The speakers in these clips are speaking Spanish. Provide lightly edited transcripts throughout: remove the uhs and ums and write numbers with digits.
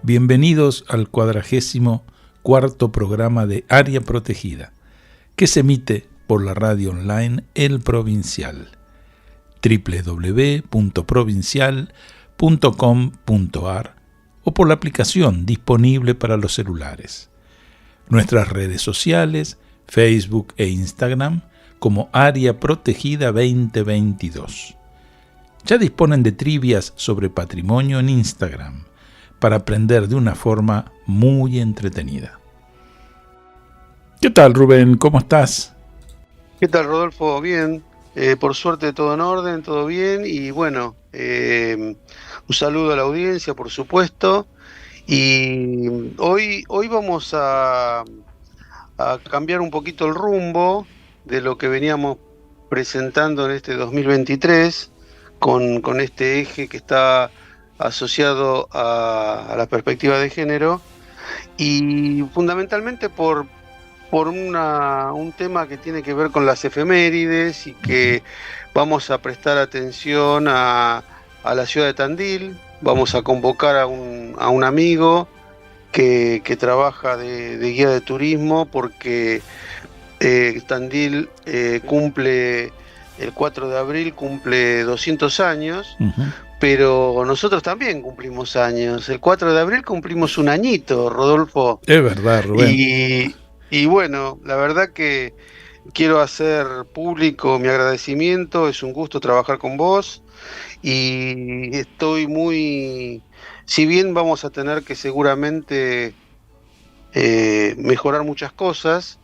Bienvenidos al 44º programa de Área Protegida, que se emite por la radio online El Provincial, www.provincial.com.ar o por la aplicación disponible para los celulares. Nuestras redes sociales, Facebook e Instagram, como Área Protegida 2022. Ya disponen de trivias sobre patrimonio en Instagram, para aprender de una forma muy entretenida. ¿Qué tal, Rubén? ¿Cómo estás? ¿Qué tal, Rodolfo? Bien. Por suerte todo en orden, todo bien. Y bueno, un saludo a la audiencia, por supuesto. Y hoy vamos a cambiar un poquito el rumbo de lo que veníamos presentando en este 2023 con este eje que está asociado a la perspectiva de género, y fundamentalmente por un tema que tiene que ver con las efemérides, y que vamos a prestar atención a la ciudad de Tandil. Vamos a convocar a un amigo que trabaja de guía de turismo, porque Tandil cumple el 4 de abril, cumple 200 años. Pero nosotros también cumplimos años. El 4 de abril cumplimos un añito, Rodolfo. Es verdad, Rubén. Y bueno, la verdad que quiero hacer público mi agradecimiento. Es un gusto trabajar con vos. Y estoy si bien vamos a tener que seguramente mejorar muchas cosas,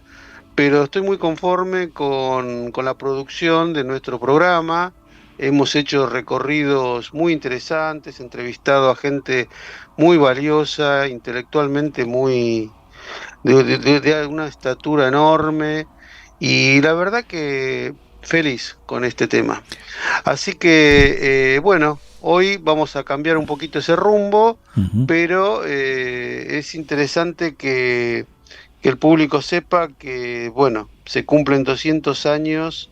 pero estoy muy conforme con la producción de nuestro programa. Hemos hecho recorridos muy interesantes, entrevistado a gente muy valiosa, intelectualmente de una estatura enorme, y la verdad que feliz con este tema. Así que, bueno, hoy vamos a cambiar un poquito ese rumbo, pero es interesante que el público sepa que, bueno, se cumplen 200 años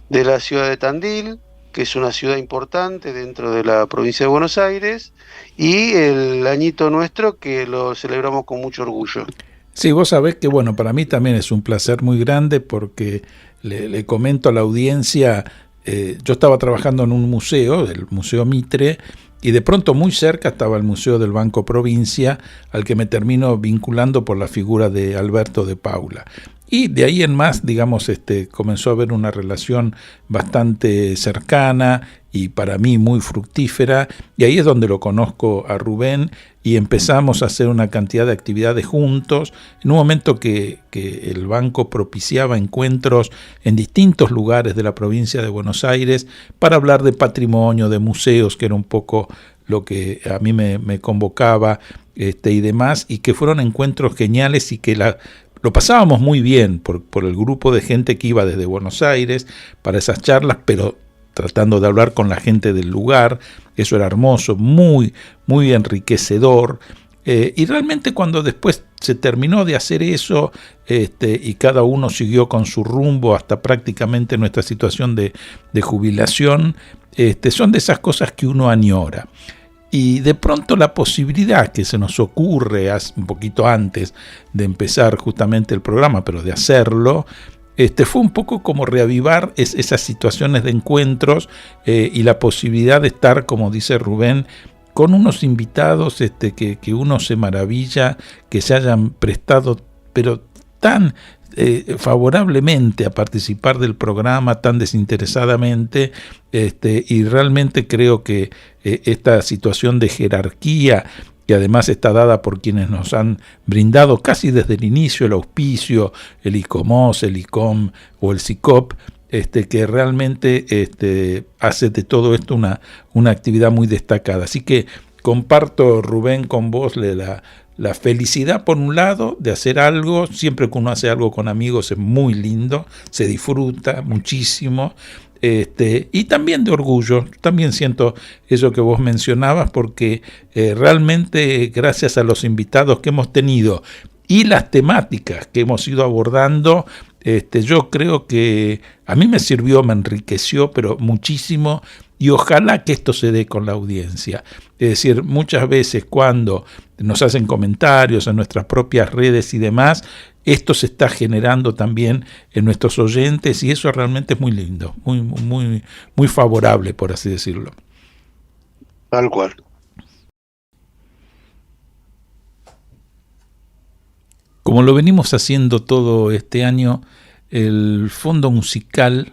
de la ciudad de Tandil, que es una ciudad importante dentro de la provincia de Buenos Aires, y el añito nuestro que lo celebramos con mucho orgullo. Sí, vos sabés que, bueno, para mí también es un placer muy grande, porque le comento a la audiencia, yo estaba trabajando en un museo, el Museo Mitre, y de pronto muy cerca estaba el Museo del Banco Provincia, al que me termino vinculando por la figura de Alberto de Paula. Y de ahí en más, digamos, comenzó a haber una relación bastante cercana y para mí muy fructífera, y ahí es donde lo conozco a Rubén, y empezamos a hacer una cantidad de actividades juntos, en un momento que el banco propiciaba encuentros en distintos lugares de la provincia de Buenos Aires para hablar de patrimonio, de museos, que era un poco lo que a mí me convocaba, y demás, y que fueron encuentros geniales, y que lo pasábamos muy bien por el grupo de gente que iba desde Buenos Aires para esas charlas, pero tratando de hablar con la gente del lugar. Eso era hermoso, muy, muy enriquecedor. Y realmente cuando después se terminó de hacer eso, y cada uno siguió con su rumbo hasta prácticamente nuestra situación de jubilación, son de esas cosas que uno añora. Y de pronto la posibilidad que se nos ocurre un poquito antes de empezar justamente el programa, pero de hacerlo, fue un poco como reavivar esas situaciones de encuentros, y la posibilidad de estar, como dice Rubén, con unos invitados que uno se maravilla que se hayan prestado, pero tan favorablemente a participar del programa, tan desinteresadamente, y realmente creo que esta situación de jerarquía, que además está dada por quienes nos han brindado casi desde el inicio el auspicio, el ICOMOS, el ICOM o el SICOP, que realmente hace de todo esto una actividad muy destacada. Así que comparto, Rubén, con vos la felicidad, por un lado, de hacer algo. Siempre que uno hace algo con amigos es muy lindo, se disfruta muchísimo, y también de orgullo. También siento eso que vos mencionabas, porque realmente gracias a los invitados que hemos tenido y las temáticas que hemos ido abordando, Yo creo que a mí me sirvió, me enriqueció, pero muchísimo, y ojalá que esto se dé con la audiencia. Es decir, muchas veces cuando nos hacen comentarios en nuestras propias redes y demás, esto se está generando también en nuestros oyentes, y eso realmente es muy lindo, muy favorable, por así decirlo. Tal cual. Como lo venimos haciendo todo este año, el fondo musical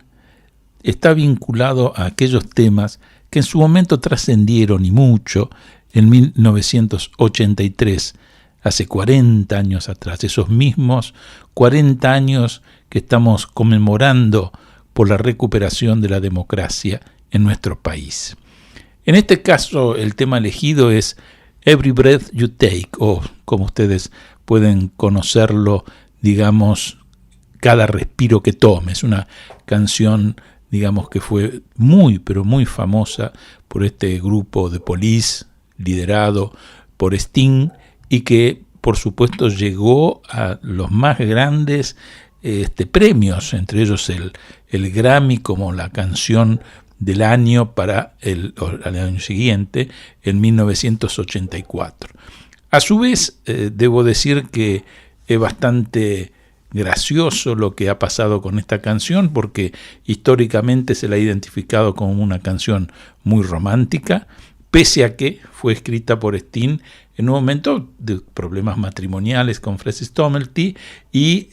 está vinculado a aquellos temas que en su momento trascendieron y mucho en 1983, hace 40 años atrás, esos mismos 40 años que estamos conmemorando por la recuperación de la democracia en nuestro país. En este caso, el tema elegido es Every Breath You Take, o como ustedes pueden conocerlo, digamos, Cada respiro que tomes. Una canción, digamos, que fue muy, pero muy famosa por este grupo de Police, liderado por Sting, y que, por supuesto, llegó a los más grandes premios, entre ellos el Grammy como la canción del año para el año siguiente, en 1984. A su vez, debo decir que es bastante gracioso lo que ha pasado con esta canción, porque históricamente se la ha identificado como una canción muy romántica, pese a que fue escrita por Sting en un momento de problemas matrimoniales con Frances Tomelty, y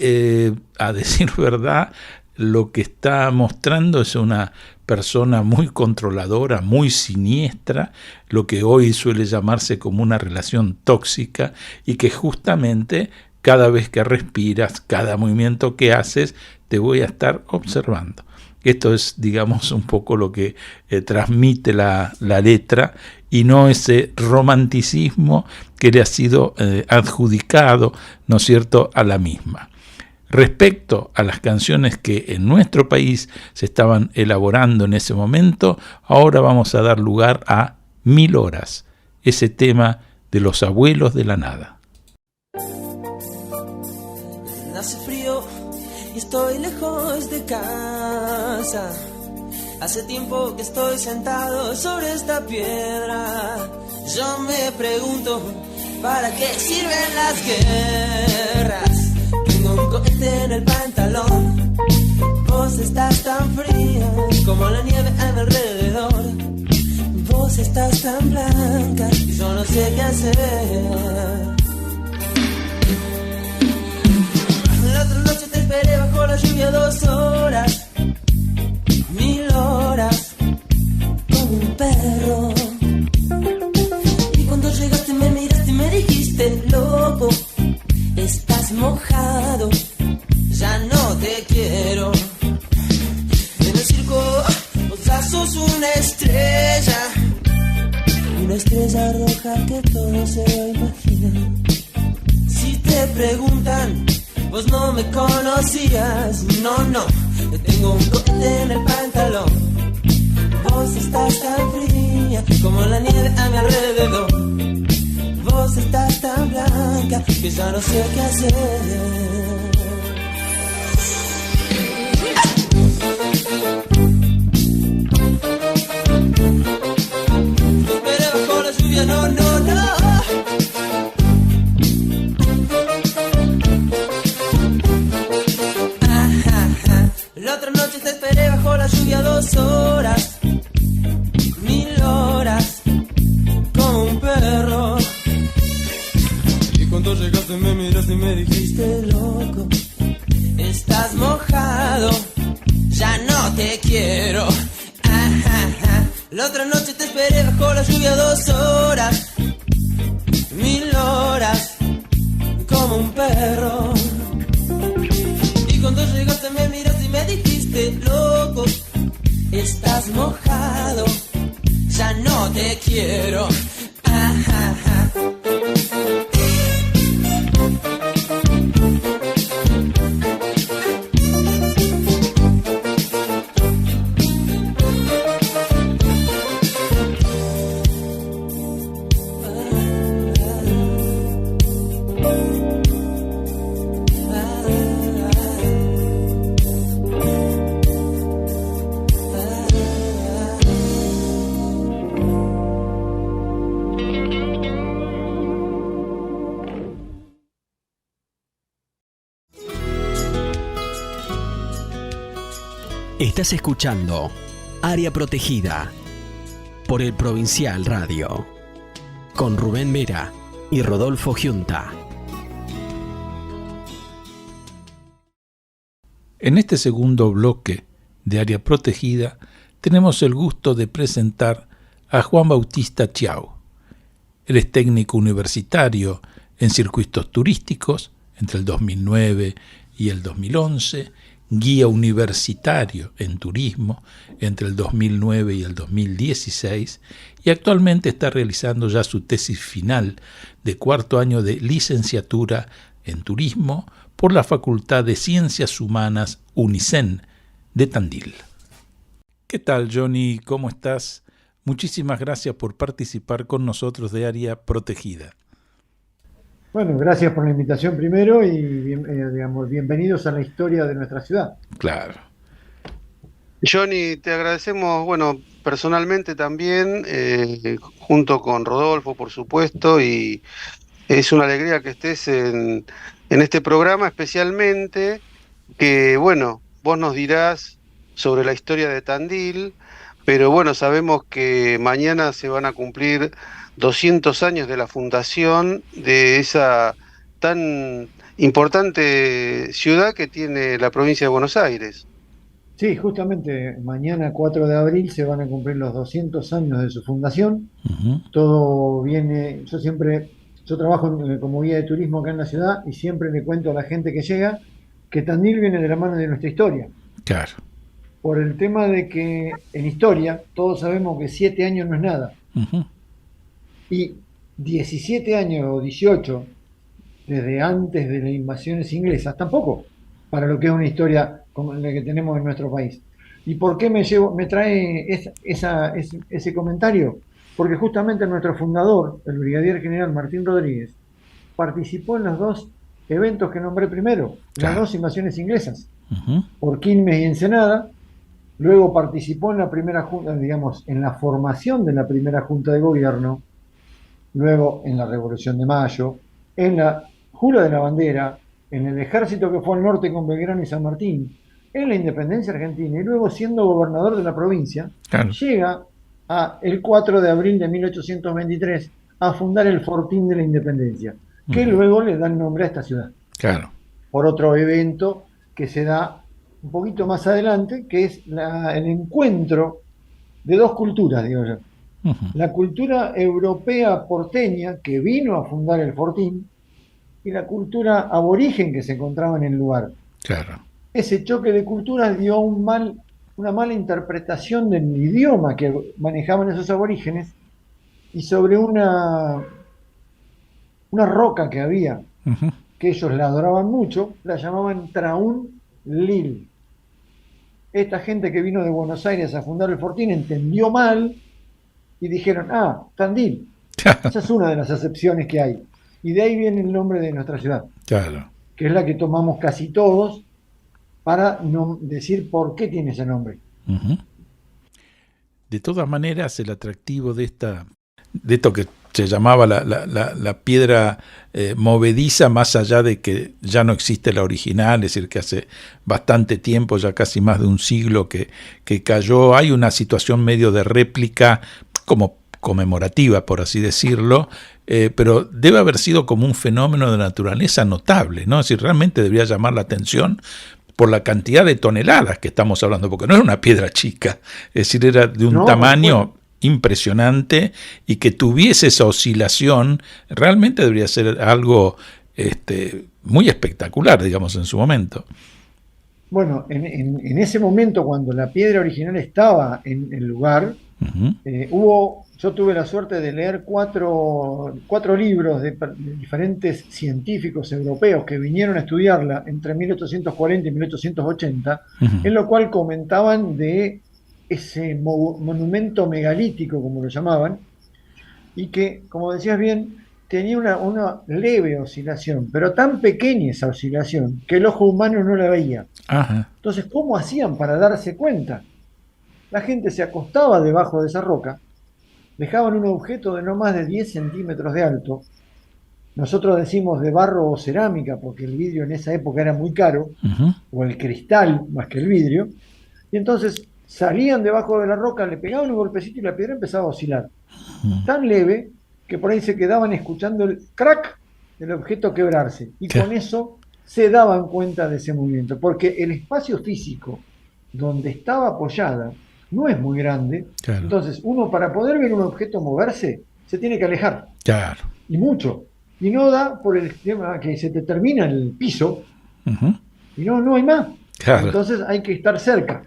a decir verdad, lo que está mostrando es una persona muy controladora, muy siniestra, lo que hoy suele llamarse como una relación tóxica, y que justamente cada vez que respiras, cada movimiento que haces, te voy a estar observando. Esto es, digamos, un poco lo que transmite la letra, y no ese romanticismo que le ha sido adjudicado, ¿no es cierto?, a la misma. Respecto a las canciones que en nuestro país se estaban elaborando en ese momento, ahora vamos a dar lugar a 1000 horas, ese tema de los abuelos de la nada. Hace frío y estoy lejos de casa. Hace tiempo que estoy sentado sobre esta piedra. Yo me pregunto, ¿para qué sirven las guerras? Tengo un cohete en el pantalón. Vos estás tan fría como la nieve a mi alrededor. Vos estás tan blanca y yo no sé qué hacer. La otra noche te esperé bajo la lluvia 2 horas, 1000 horas, como un perro. Y cuando llegaste me miraste y me dijiste, loco, estás mojado, ya no te quiero. En el circo vos ya sos una estrella roja que todo se lo imagina. Si te preguntan, vos no me conocías, no, tengo un cohete en el pantalón. Vos estás tan fría como la nieve a mi alrededor. Vos estás tan blanca que ya no sé qué hacer. Esperé bajo la lluvia, no. La otra noche te esperé bajo la lluvia 2 horas, 1000 horas, como un perro. Y cuando llegaste me miraste y me dijiste, loco, estás mojado, ya no te quiero. La otra noche te esperé bajo la lluvia 2 horas, 1000 horas, como un perro. Y cuando llegaste me miraste y me dijiste, loco, estás mojado, ya no te quiero. Estás escuchando Área Protegida por el Provincial Radio con Rubén Vera y Rodolfo Giunta. En este segundo bloque de Área Protegida tenemos el gusto de presentar a Juan Bautista Chiao. Él es técnico universitario en circuitos turísticos entre el 2009 y el 2011, guía universitario en turismo entre el 2009 y el 2016 y actualmente está realizando ya su tesis final de cuarto año de licenciatura en turismo por la Facultad de Ciencias Humanas UNICEN de Tandil. ¿Qué tal, Johnny? ¿Cómo estás? Muchísimas gracias por participar con nosotros de Área Protegida. Bueno, gracias por la invitación primero y bienvenidos a la historia de nuestra ciudad. Claro. Johnny, te agradecemos, bueno, personalmente también, junto con Rodolfo, por supuesto, y es una alegría que estés en este programa, especialmente que, bueno, vos nos dirás sobre la historia de Tandil, pero bueno, sabemos que mañana se van a cumplir 200 años de la fundación de esa tan importante ciudad que tiene la provincia de Buenos Aires. Sí, justamente mañana 4 de abril se van a cumplir los 200 años de su fundación. Uh-huh. Todo viene, yo trabajo como guía de turismo acá en la ciudad y siempre le cuento a la gente que llega que Tandil viene de la mano de nuestra historia. Claro. Por el tema de que en historia todos sabemos que 7 años no es nada. Uh-huh. Y 17 años o 18, desde antes de las invasiones inglesas, tampoco, para lo que es una historia como la que tenemos en nuestro país. ¿Y por qué me trae ese comentario? Porque justamente nuestro fundador, el brigadier general Martín Rodríguez, participó en los 2 eventos que nombré primero, las 2 invasiones inglesas, uh-huh, por Quilmes y Ensenada. Luego participó en la primera junta, en la formación de la primera junta de gobierno, luego en la Revolución de Mayo, en la Jura de la Bandera, en el ejército que fue al norte con Belgrano y San Martín, en la independencia argentina, y luego siendo gobernador de la provincia, claro, llega el 4 de abril de 1823 a fundar el Fortín de la Independencia, que uh-huh, luego le da el nombre a esta ciudad. claro. Por otro evento que se da un poquito más adelante, que es el encuentro de 2 culturas, digo yo. Uh-huh. La cultura europea porteña, que vino a fundar el Fortín, y la cultura aborigen que se encontraba en el lugar. Claro. Ese choque de culturas dio una mala interpretación del idioma que manejaban esos aborígenes, y sobre una roca que había, Uh-huh. que ellos la adoraban mucho, la llamaban Traún Lil. Esta gente que vino de Buenos Aires a fundar el Fortín entendió mal y dijeron, Tandil. Esa es una de las acepciones que hay. Y de ahí viene el nombre de nuestra ciudad, Claro. que es la que tomamos casi todos para no decir por qué tiene ese nombre. Uh-huh. De todas maneras, el atractivo de esto que se llamaba la piedra movediza, más allá de que ya no existe la original, es decir, que hace bastante tiempo, ya casi más de un siglo que cayó, hay una situación medio de réplica, como conmemorativa, por así decirlo, pero debe haber sido como un fenómeno de naturaleza notable, ¿no? Es decir, realmente debería llamar la atención por la cantidad de toneladas que estamos hablando, porque no era una piedra chica, es decir, era de un tamaño impresionante, y que tuviese esa oscilación realmente debería ser algo muy espectacular, digamos, en su momento. Bueno, en ese momento, cuando la piedra original estaba en el lugar, uh-huh, yo tuve la suerte de leer 4 libros de diferentes científicos europeos que vinieron a estudiarla entre 1840 y 1880, uh-huh, en lo cual comentaban de ese monumento megalítico, como lo llamaban, y que, como decías bien, tenía una leve oscilación, pero tan pequeña esa oscilación que el ojo humano no la veía. Ajá. Entonces, ¿cómo hacían para darse cuenta? La gente se acostaba debajo de esa roca, dejaban un objeto de no más de 10 centímetros de alto. Nosotros decimos de barro o cerámica, porque el vidrio en esa época era muy caro, uh-huh, o el cristal más que el vidrio, Y entonces salían debajo de la roca, le pegaban un golpecito y la piedra empezaba a oscilar. Tan leve que por ahí se quedaban escuchando el crack del objeto quebrarse. Y Claro. con eso se daban cuenta de ese movimiento. Porque el espacio físico donde estaba apoyada no es muy grande. Claro. Entonces, uno para poder ver un objeto moverse, se tiene que alejar. Claro. Y mucho. Y no da por el tema que se te termina el piso Ujú. y no hay más. Claro. Entonces hay que estar cerca.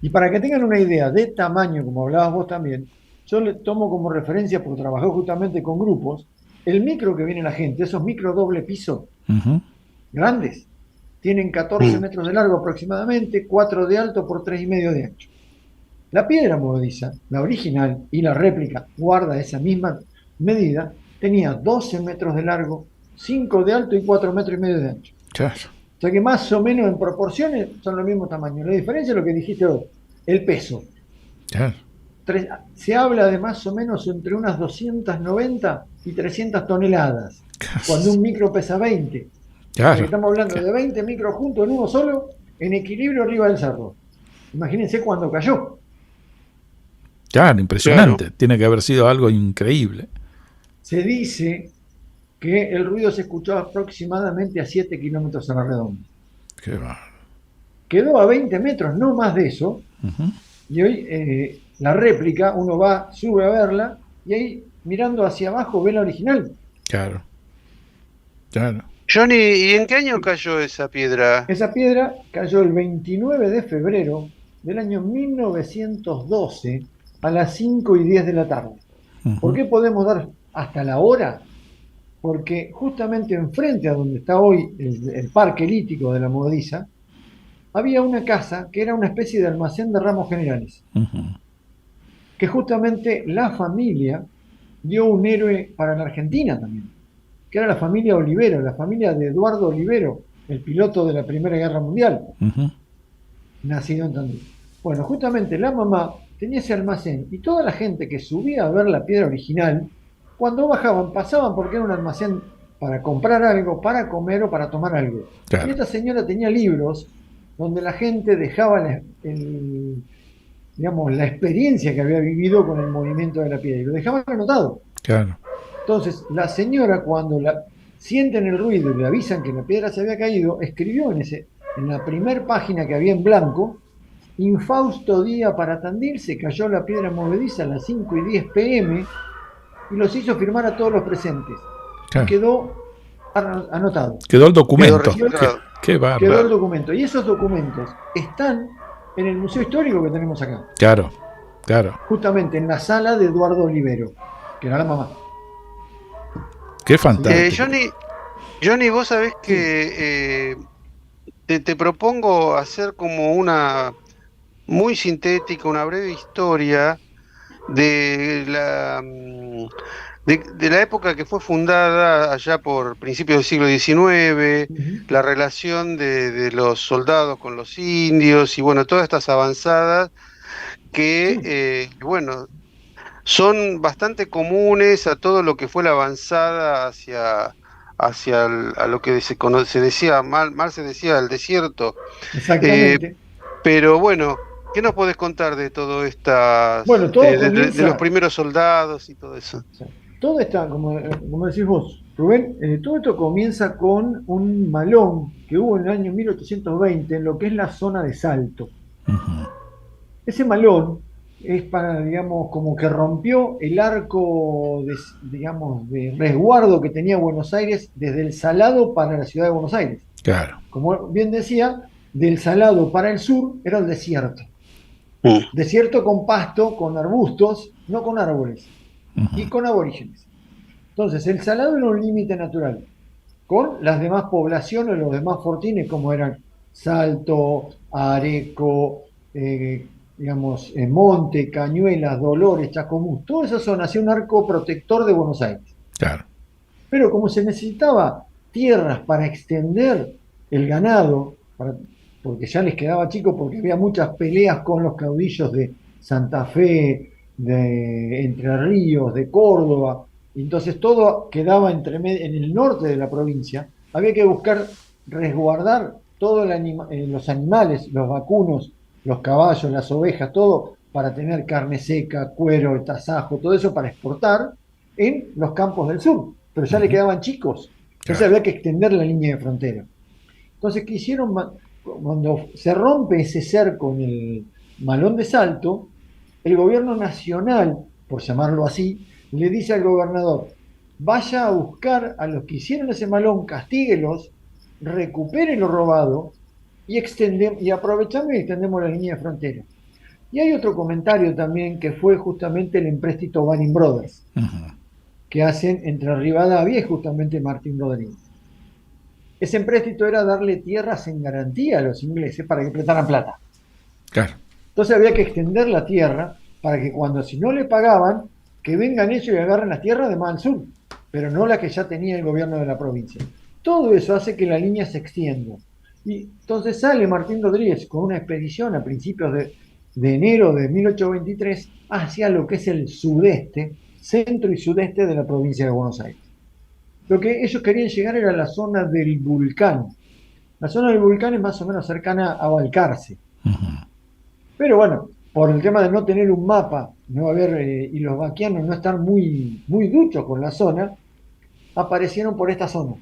Y para que tengan una idea de tamaño, como hablabas vos también, yo le tomo como referencia, porque trabajé justamente con grupos, el micro que viene la gente, esos micro doble piso, Ujú. grandes, tienen 14 metros de largo aproximadamente, 4 de alto por 3,5 de ancho. La piedra movediza, la original y la réplica, guarda esa misma medida, tenía 12 metros de largo, 5 de alto y 4,5 metros de ancho. Claro. O sea que más o menos en proporciones son los mismos tamaños. La diferencia es lo que dijiste vos, el peso. Claro. Se habla de más o menos entre unas 290 y 300 toneladas, cuando un micro pesa 20. Claro. Estamos hablando de 20 micros juntos en uno solo, en equilibrio arriba del cerro. Imagínense cuando cayó. Claro, impresionante. Tiene que haber sido algo increíble. Se dice que el ruido se escuchó aproximadamente a 7 kilómetros a la redonda. Qué bárbaro. Quedó a 20 metros, no más de eso, Ujú. y hoy la réplica, uno va, sube a verla, y ahí mirando hacia abajo ve la original. Claro. Claro. Johnny, ¿y en qué año cayó esa piedra? Esa piedra cayó el 29 de febrero del año 1912 a las 5:10 de la tarde. Ujú. ¿Por qué podemos dar hasta la hora? Porque justamente enfrente a donde está hoy el parque lítico de la Movediza, había una casa que era una especie de almacén de ramos generales, Ujú. que justamente la familia dio un héroe para la Argentina también, que era la familia Olivero, la familia de Eduardo Olivero, el piloto de la Primera Guerra Mundial, Ujú. nacido en Tandil. Bueno, justamente la mamá tenía ese almacén y toda la gente que subía a ver la piedra original, cuando bajaban, pasaban porque era un almacén para comprar algo, para comer o para tomar algo. Claro. Y esta señora tenía libros donde la gente dejaba digamos, la experiencia que había vivido con el movimiento de la piedra y lo dejaban anotado. Claro. Entonces, la señora, cuando sienten el ruido y le avisan que la piedra se había caído, escribió en la primer página que había en blanco: infausto día para Tandil, se cayó la piedra movediza a las 5:10 p.m. y los hizo firmar a todos los presentes. Claro. Y quedó anotado. Quedó el documento. Quedó registrado. Qué bárbaro. Quedó el documento. Y esos documentos están en el museo histórico que tenemos acá, Claro. Claro. justamente en la sala de Eduardo Olivero, que era la mamá. Qué fantástico. Johnny, vos sabés que te propongo hacer como una muy sintética, una breve historia de de la época que fue fundada allá por principios del siglo XIX, la relación de los soldados con los indios y bueno, todas estas avanzadas que, bueno, son bastante comunes a todo lo que fue la avanzada a lo que se decía, mal se decía, el desierto. Exactamente. Pero bueno, ¿qué nos podés contar de todo estas, Bueno, todo de comienza- los primeros soldados y todo eso? O sea, todo está, como decís vos, Rubén, todo esto comienza con un malón que hubo en el año 1820 en lo que es la zona de Salto. Ujú. Ese malón es para, digamos, como que rompió el arco digamos, de resguardo que tenía Buenos Aires desde el Salado para la ciudad de Buenos Aires. Claro. Como bien decía, del Salado para el sur era el desierto. Mm. Desierto con pasto, con arbustos, no con árboles, Ujú. y con aborígenes. Entonces, el Salado era un límite natural, con las demás poblaciones, los demás fortines, como eran Salto, Areco, digamos, Monte, Cañuelas, Dolores, Chacomús, toda esa zona hacía un arco protector de Buenos Aires. Claro. Pero como se necesitaba tierras para extender el ganado, porque ya les quedaba chico, porque había muchas peleas con los caudillos de Santa Fe, de Entre Ríos, de Córdoba, y entonces todo quedaba en el norte de la provincia, había que buscar resguardar todos los animales, los vacunos los caballos, las ovejas, todo para tener carne seca, cuero, tasajo, todo eso para exportar en los campos del sur. Pero ya le quedaban chicos, entonces Claro. había que extender la línea de frontera. Entonces quisieron, cuando se rompe ese cerco en el Malón de Salto, el gobierno nacional, por llamarlo así, le dice al gobernador, vaya a buscar a los que hicieron ese malón, castíguelos, recupere lo robado y aprovechamos y extendemos la línea de frontera. Y hay otro comentario también que fue justamente el empréstito Baring Brothers, Ujú. que hacen entre Rivadavia y justamente Martín Rodríguez. Ese empréstito era darle tierras en garantía a los ingleses para que prestaran plata. Claro. Entonces había que extender la tierra para que cuando si no le pagaban, que vengan ellos y agarren las tierras de más al sur, pero no las que ya tenía el gobierno de la provincia. Todo eso hace que la línea se extienda. Y entonces sale Martín Rodríguez con una expedición a principios de enero de 1823 hacia lo que es el sudeste, centro y sudeste de la provincia de Buenos Aires. Lo que ellos querían llegar era la zona del Vulcán. La zona del Vulcán es más o menos cercana a Balcarce. Ujú. Pero bueno, por el tema de no tener un mapa, no haber, y los vaquianos no estar muy duchos con la zona, aparecieron por esta zona.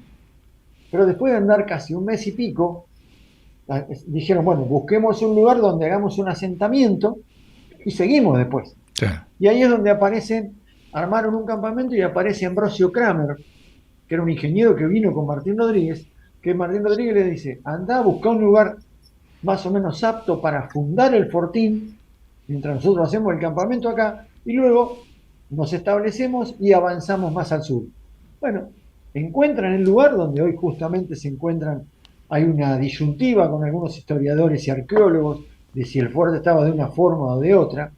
Pero después de andar casi un mes y pico, dijeron, bueno, busquemos un lugar donde hagamos un asentamiento y seguimos después. Claro. Y ahí es donde armaron un campamento y aparece Ambrosio Kramer, que era un ingeniero que vino con Martín Rodríguez, que Martín Rodríguez le dice, anda a buscar un lugar más o menos apto para fundar el fortín, mientras nosotros hacemos el campamento acá, y luego nos establecemos y avanzamos más al sur. Bueno, encuentran el lugar donde hoy justamente se encuentran, hay una disyuntiva con algunos historiadores y arqueólogos de si el fuerte estaba de una forma o de otra,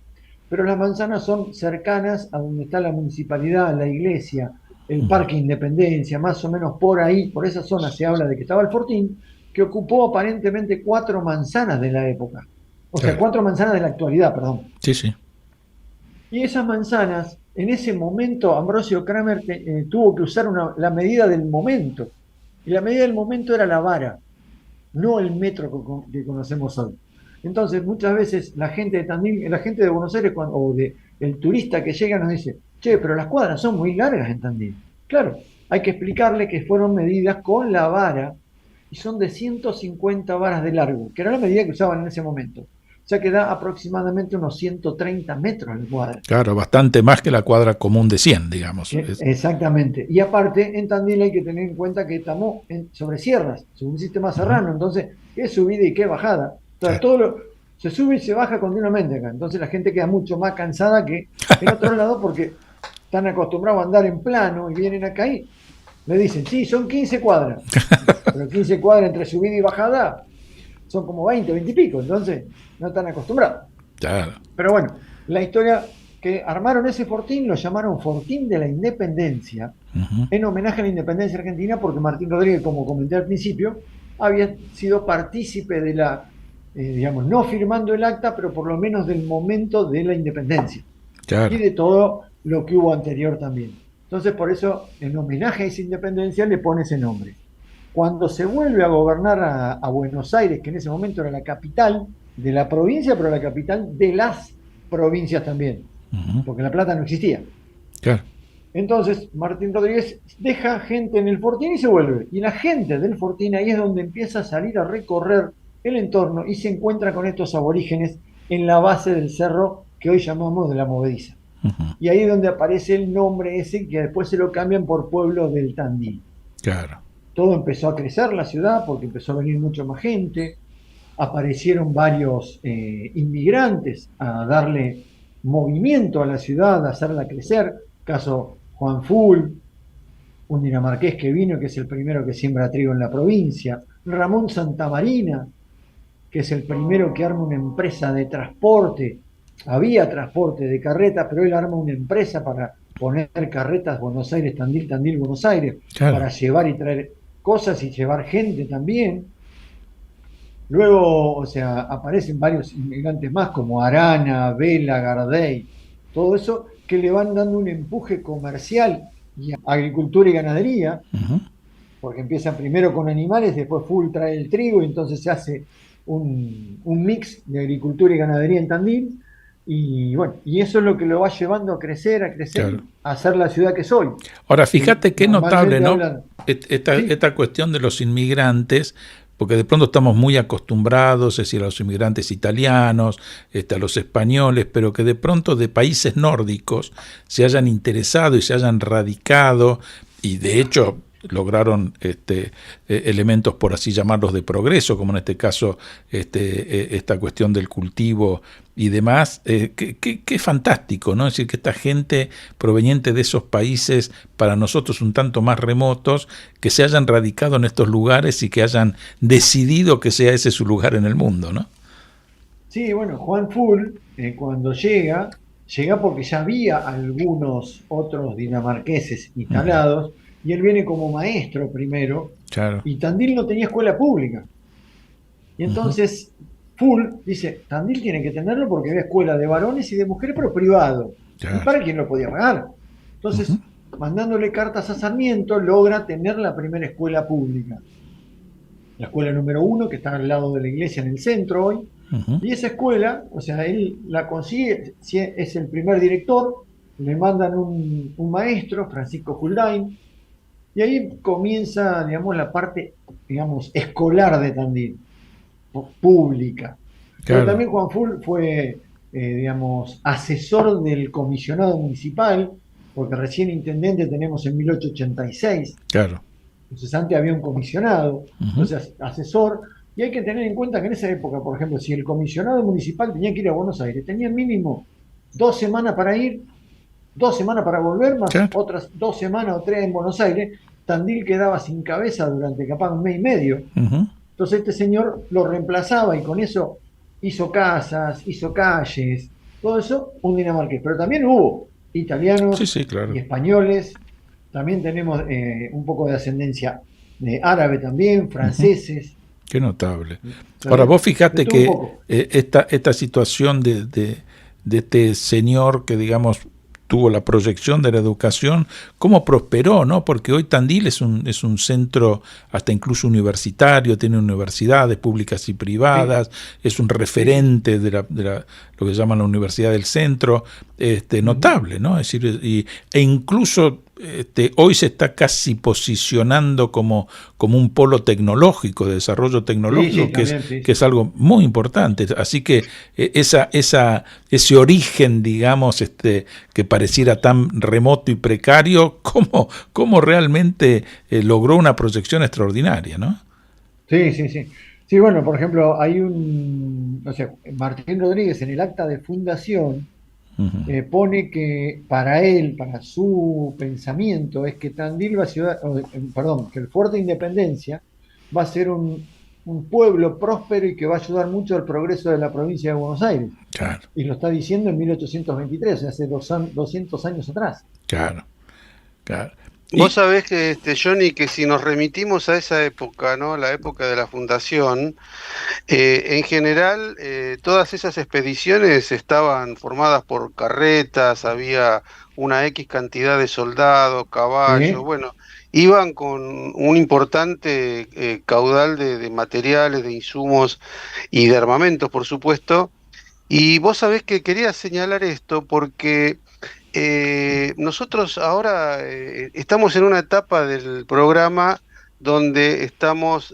pero las manzanas son cercanas a donde está la municipalidad, la iglesia, el Parque Independencia, más o menos por ahí, por esa zona se habla de que estaba el fortín, que ocupó aparentemente 4 manzanas de la época. O sea, Claro. 4 manzanas de la actualidad, perdón. Sí, sí. Y esas manzanas, en ese momento, Ambrosio Kramer tuvo que usar la medida del momento. Y la medida del momento era la vara, no el metro que conocemos hoy. Entonces, muchas veces la gente de Tandil, la gente de Buenos Aires, el turista que llega nos dice, che, pero las cuadras son muy largas en Tandil. Claro, hay que explicarle que fueron medidas con la vara y son de 150 varas de largo, que era la medida que usaban en ese momento. O sea que da aproximadamente unos 130 metros la cuadra. Claro, bastante más que la cuadra común de 100, digamos. Exactamente. Y aparte, en Tandil hay que tener en cuenta que estamos sobre sierras, sobre un sistema serrano, entonces, qué subida y qué bajada. O sea, se sube y se baja continuamente acá. Entonces la gente queda mucho más cansada que en otros lados porque están acostumbrados a andar en plano y vienen acá y le dicen, sí, son 15 cuadras. Pero 15 cuadras entre subida y bajada son como 20, 20 y pico. Entonces, no están acostumbrados. Claro. Pero bueno, la historia que armaron ese fortín lo llamaron Fortín de la Independencia, en homenaje a la independencia argentina, porque Martín Rodríguez, como comenté al principio, había sido partícipe de la, digamos, no firmando el acta, pero por lo menos del momento de la independencia. Claro. Y de todo lo que hubo anterior también. Entonces, por eso, en homenaje a esa independencia, le pone ese nombre. Cuando se vuelve a gobernar a Buenos Aires, que en ese momento era la capital de la provincia, pero la capital de las provincias también, porque La Plata no existía. Claro. Entonces, Martín Rodríguez deja gente en el Fortín y se vuelve. Y la gente del Fortín ahí es donde empieza a salir a recorrer el entorno y se encuentra con estos aborígenes en la base del cerro que hoy llamamos de la Movediza. Y ahí es donde aparece el nombre ese que después se lo cambian por Pueblo del Tandil. Claro. Todo empezó a crecer la ciudad porque empezó a venir mucho más gente, aparecieron varios inmigrantes a darle movimiento a la ciudad, a hacerla crecer, caso Juan Full, un dinamarqués que vino, que es el primero que siembra trigo en la provincia, Ramón Santamarina, que es el primero que arma una empresa de transporte, había transporte de carretas, pero él arma una empresa para poner carretas Buenos Aires, Tandil, Tandil, Buenos Aires, Claro. para llevar y traer cosas y llevar gente también. Luego, o sea, aparecen varios inmigrantes más como Arana, Vela, Gardey, todo eso que le van dando un empuje comercial y a agricultura y ganadería, porque empiezan primero con animales, después Full trae el trigo y entonces se hace un mix de agricultura y ganadería en Tandil, y bueno, y eso es lo que lo va llevando a crecer, Claro. a ser la ciudad que soy. Ahora, fíjate qué notable, Normalmente ¿no? hablan, Esta, sí, esta cuestión de los inmigrantes, porque de pronto estamos muy acostumbrados, es decir, a los inmigrantes italianos, a los españoles, pero que de pronto de países nórdicos se hayan interesado y se hayan radicado, y de hecho lograron elementos, por así llamarlos, de progreso, como en este caso esta cuestión del cultivo y demás, que fantástico, ¿no? Es decir, que esta gente proveniente de esos países, para nosotros un tanto más remotos, que se hayan radicado en estos lugares y que hayan decidido que sea ese su lugar en el mundo, ¿no? sí, bueno, Juan Full, cuando llega porque ya había algunos otros dinamarqueses Ujú. instalados, y él viene como maestro primero, Claro. y Tandil no tenía escuela pública. Y Ujú. entonces Full dice, Tandil tiene que tenerlo porque había escuela de varones y de mujeres, pero privado. ¿Y Claro. para quién lo podía pagar? Ujú. Entonces, mandándole cartas a Sarmiento, logra tener la primera escuela pública. La escuela número 1, que está al lado de la iglesia en el centro hoy. Ujú. Y esa escuela, o sea, él la consigue, si es el primer director, le mandan un maestro, Francisco Huldain, y ahí comienza, digamos, la parte, digamos, escolar de Tandil, pública. Pero Claro. también Juan Full fue, digamos, asesor del comisionado municipal, porque recién intendente tenemos en 1886. Claro. Entonces antes había un comisionado, Ujú. entonces asesor, y hay que tener en cuenta que en esa época, por ejemplo, si el comisionado municipal tenía que ir a Buenos Aires, tenía mínimo 2 semanas para ir, 2 semanas para volver, más Claro. otras 2 semanas o 3 en Buenos Aires. Tandil quedaba sin cabeza durante capaz un mes y medio. Ujú. Entonces este señor lo reemplazaba y con eso hizo casas, hizo calles, todo eso un dinamarqués. Pero también hubo Sí, italianos sí, y claro. españoles, también tenemos un poco de ascendencia árabe también, Ujú. franceses, Qué notable. Ahora, ¿sabes? vos De fijate todo un que poco. esta situación de este señor que, digamos, tuvo la proyección de la educación, cómo prosperó, ¿no? Porque hoy Tandil es un centro hasta incluso universitario, tiene universidades públicas y Sí, privadas, es un sí, sí. referente lo que llaman la Universidad del Centro, Ujú. notable, ¿no? Es decir, e incluso hoy se está casi posicionando como un polo tecnológico, de desarrollo Sí, sí, tecnológico, también, sí, que sí. es algo muy importante. Así que ese origen, digamos, que pareciera tan remoto y precario, cómo realmente logró una proyección extraordinaria, ¿no? Sí, sí, sí. Sí, bueno, por ejemplo, o sea, Martín Rodríguez en el acta de fundación Ujú. pone que para él, para su pensamiento, es que Tandil va a ciudad, perdón, que el Fuerte Independencia va a ser un pueblo próspero y que va a ayudar mucho al progreso de la provincia de Buenos Aires. Claro, Y lo está diciendo en 1823, o sea, hace 200 años atrás. claro, claro. Vos Y sabés que, Johnny, que si nos remitimos a esa época, ¿no? La época de la fundación, en general, todas esas expediciones estaban formadas por carretas, había una X cantidad de soldados, caballos, Sí, bueno, iban con un importante caudal de materiales, de insumos y de armamentos, por supuesto. Y vos sabés que quería señalar esto porque nosotros ahora estamos en una etapa del programa donde estamos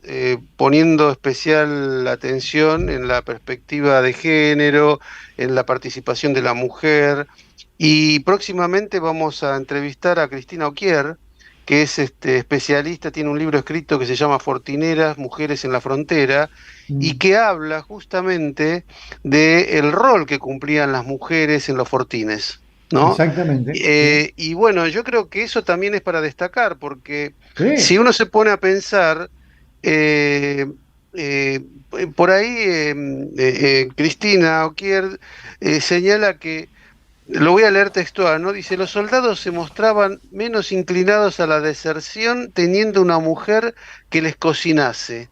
poniendo especial atención en la perspectiva de género, en la participación de la mujer, y próximamente vamos a entrevistar a Cristina Oquier, que es especialista, tiene un libro escrito que se llama Fortineras, Mujeres en la Frontera, y mm, que habla justamente del rol que cumplían las mujeres en los fortines, ¿no? exactamente, sí, Y bueno, yo creo que eso también es para destacar, porque si sí, uno se pone a pensar, eh, eh, por ahí Cristina Oquier señala que, lo voy a leer textual, ¿no? Dice, los soldados se mostraban menos inclinados a la deserción teniendo una mujer que les cocinase,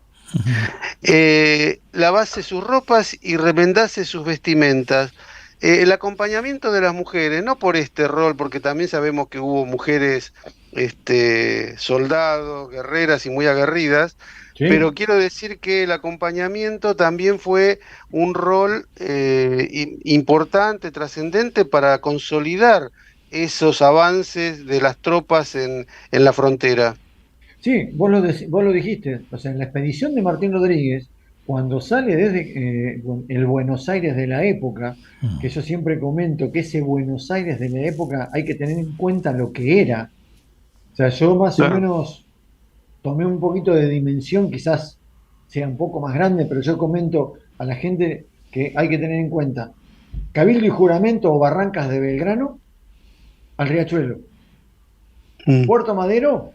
lavase sus ropas y remendase sus vestimentas. El acompañamiento de las mujeres, no por este rol, porque también sabemos que hubo mujeres soldados, guerreras y muy aguerridas, Sí, pero quiero decir que el acompañamiento también fue un rol importante, trascendente para consolidar esos avances de las tropas en la frontera. sí, vos lo dijiste. O sea, en la expedición de Martín Rodríguez, cuando sale desde el Buenos Aires de la época, que yo siempre comento que ese Buenos Aires de la época hay que tener en cuenta lo que era. O sea, yo más o Claro. menos tomé un poquito de dimensión, quizás sea un poco más grande, pero yo comento a la gente que hay que tener en cuenta Cabildo y Juramento o Barrancas de Belgrano al Riachuelo, Mm, Puerto Madero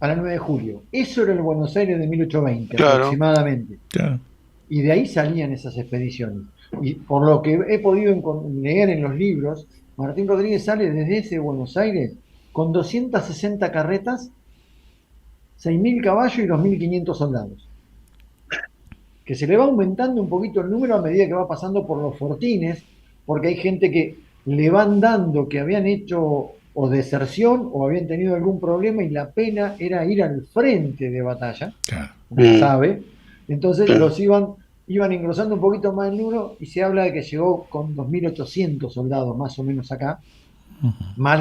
a la 9 de julio. Eso era el Buenos Aires de 1820 claro. aproximadamente. Claro. Y de ahí salían esas expediciones. Y por lo que he podido leer en los libros, Martín Rodríguez sale desde ese Buenos Aires con 260 carretas, 6.000 caballos y 2.500 soldados. Que se le va aumentando un poquito el número a medida que va pasando por los fortines, porque hay gente que le van dando que habían hecho o deserción o habían tenido algún problema y la pena era ir al frente de batalla, Claro. como se Mm, sabe. Entonces claro. iban engrosando un poquito más el número y se habla de que llegó con 2.800 soldados más o menos acá, más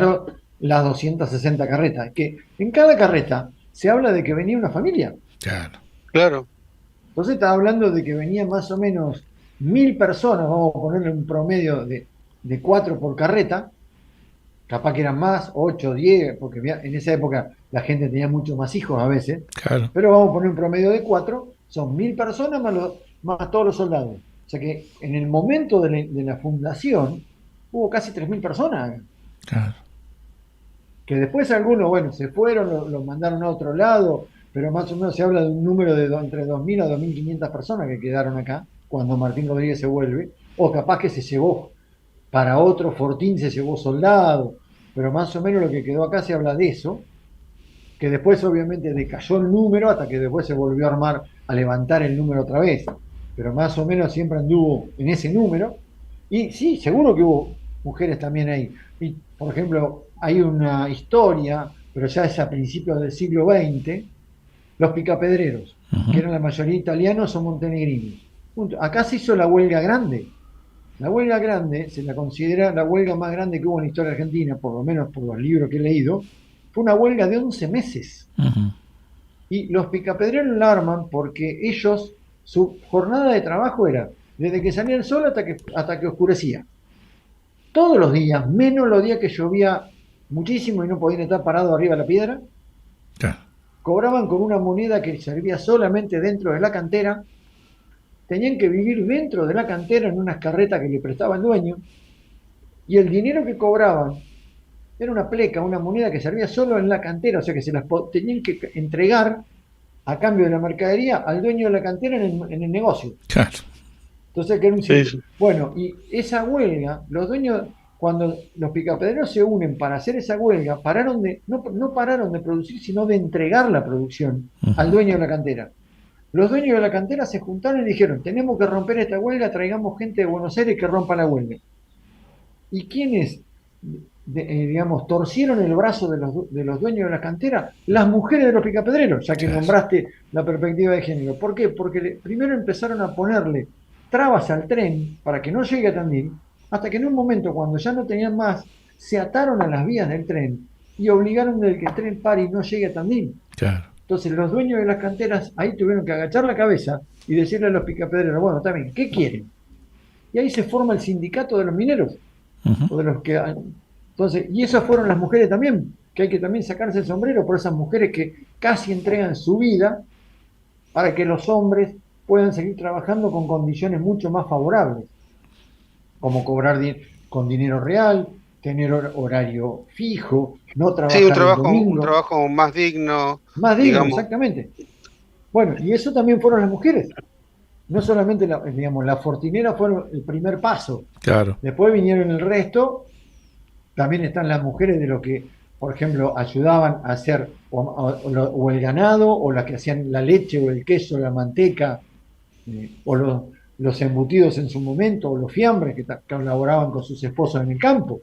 las 260 carretas, que en cada carreta se habla de que venía una familia. Claro. Claro. Entonces está hablando de que venían más o menos 1.000 personas, vamos a ponerle un promedio de 4 por carreta, capaz que eran más, 8, 10, porque en esa época la gente tenía muchos más hijos a veces, Claro. pero vamos a poner un promedio de 4, son 1.000 personas más todos los soldados. O sea que en el momento de la fundación hubo casi 3.000 personas, Claro. que después algunos, bueno, se fueron, los mandaron a otro lado, pero más o menos se habla de un número de entre 2.000 a 2.500 personas que quedaron acá cuando Martín Rodríguez se vuelve, o capaz que se llevó para otro fortín, se llevó soldado, pero más o menos lo que quedó acá se habla de eso, que después obviamente decayó el número hasta que después se volvió a armar, a levantar el número otra vez, pero más o menos siempre anduvo en ese número, y sí, seguro que hubo mujeres también ahí. Y, por ejemplo, hay una historia, pero ya es a principios del siglo XX, los picapedreros, que Ujú. eran la mayoría italianos o montenegrinos. Punto. Acá se hizo la huelga grande. La huelga grande se la considera la huelga más grande que hubo en la historia argentina, por lo menos por los libros que he leído. Fue una huelga de 11 meses. Ujú. Y los picapedreros la arman porque ellos, su jornada de trabajo era desde que salía el sol hasta que oscurecía. Todos los días, menos los días que llovía muchísimo y no podían estar parados arriba de la piedra, Claro. cobraban con una moneda que servía solamente dentro de la cantera, tenían que vivir dentro de la cantera en unas carretas que le prestaba el dueño, y el dinero que cobraban era una pleca, una moneda que servía solo en la cantera, o sea que se las tenían que entregar a cambio de la mercadería al dueño de la cantera en el negocio. Claro. Entonces, que era un Sí, círculo. sí. Bueno, y esa huelga, los dueños, cuando los picapedreros se unen para hacer esa huelga, no pararon de producir, sino de entregar la producción al Ujú. dueño de la cantera. Los dueños de la cantera se juntaron y dijeron, tenemos que romper esta huelga, traigamos gente de Buenos Aires que rompa la huelga. ¿Y quiénes, digamos, torcieron el brazo de los dueños de la cantera? Las mujeres de los picapedreros, ya que Claro. nombraste la perspectiva de género. ¿Por qué? Porque primero empezaron a ponerle trabas al tren para que no llegue a Tandil, hasta que en un momento, cuando ya no tenían más, se ataron a las vías del tren y obligaron de que el tren pare y no llegue a Tandil. Claro. Entonces los dueños de las canteras ahí tuvieron que agachar la cabeza y decirle a los picapedreros, bueno, también, ¿qué quieren? Y ahí se forma el sindicato de los mineros, Ujú. o de los que... Entonces, y esas fueron las mujeres también, que hay que también sacarse el sombrero por esas mujeres que casi entregan su vida para que los hombres puedan seguir trabajando con condiciones mucho más favorables, como cobrar con dinero real, tener horario fijo, no Sí, trabajar el un domingo, trabajo más digno, más digno, digamos. exactamente. Bueno, y eso también fueron las mujeres. No solamente, digamos, las fortineras fueron el primer paso. Claro. Después vinieron el resto. También están las mujeres de lo que, por ejemplo, ayudaban a hacer o el ganado, o las que hacían la leche o el queso, la manteca, o los embutidos en su momento, o los fiambres que colaboraban con sus esposos en el campo.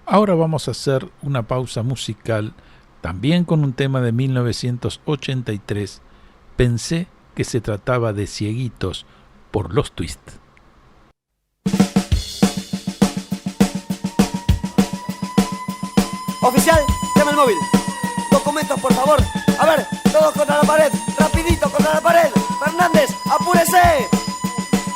Ahora vamos a hacer una pausa musical también con un tema de 1983, Pensé que se trataba de Cieguitos por Los Twist. Oficial, llama el móvil. Documentos, por favor. A ver, todos contra la pared. Rapidito, contra la pared. Fernández, apúrese.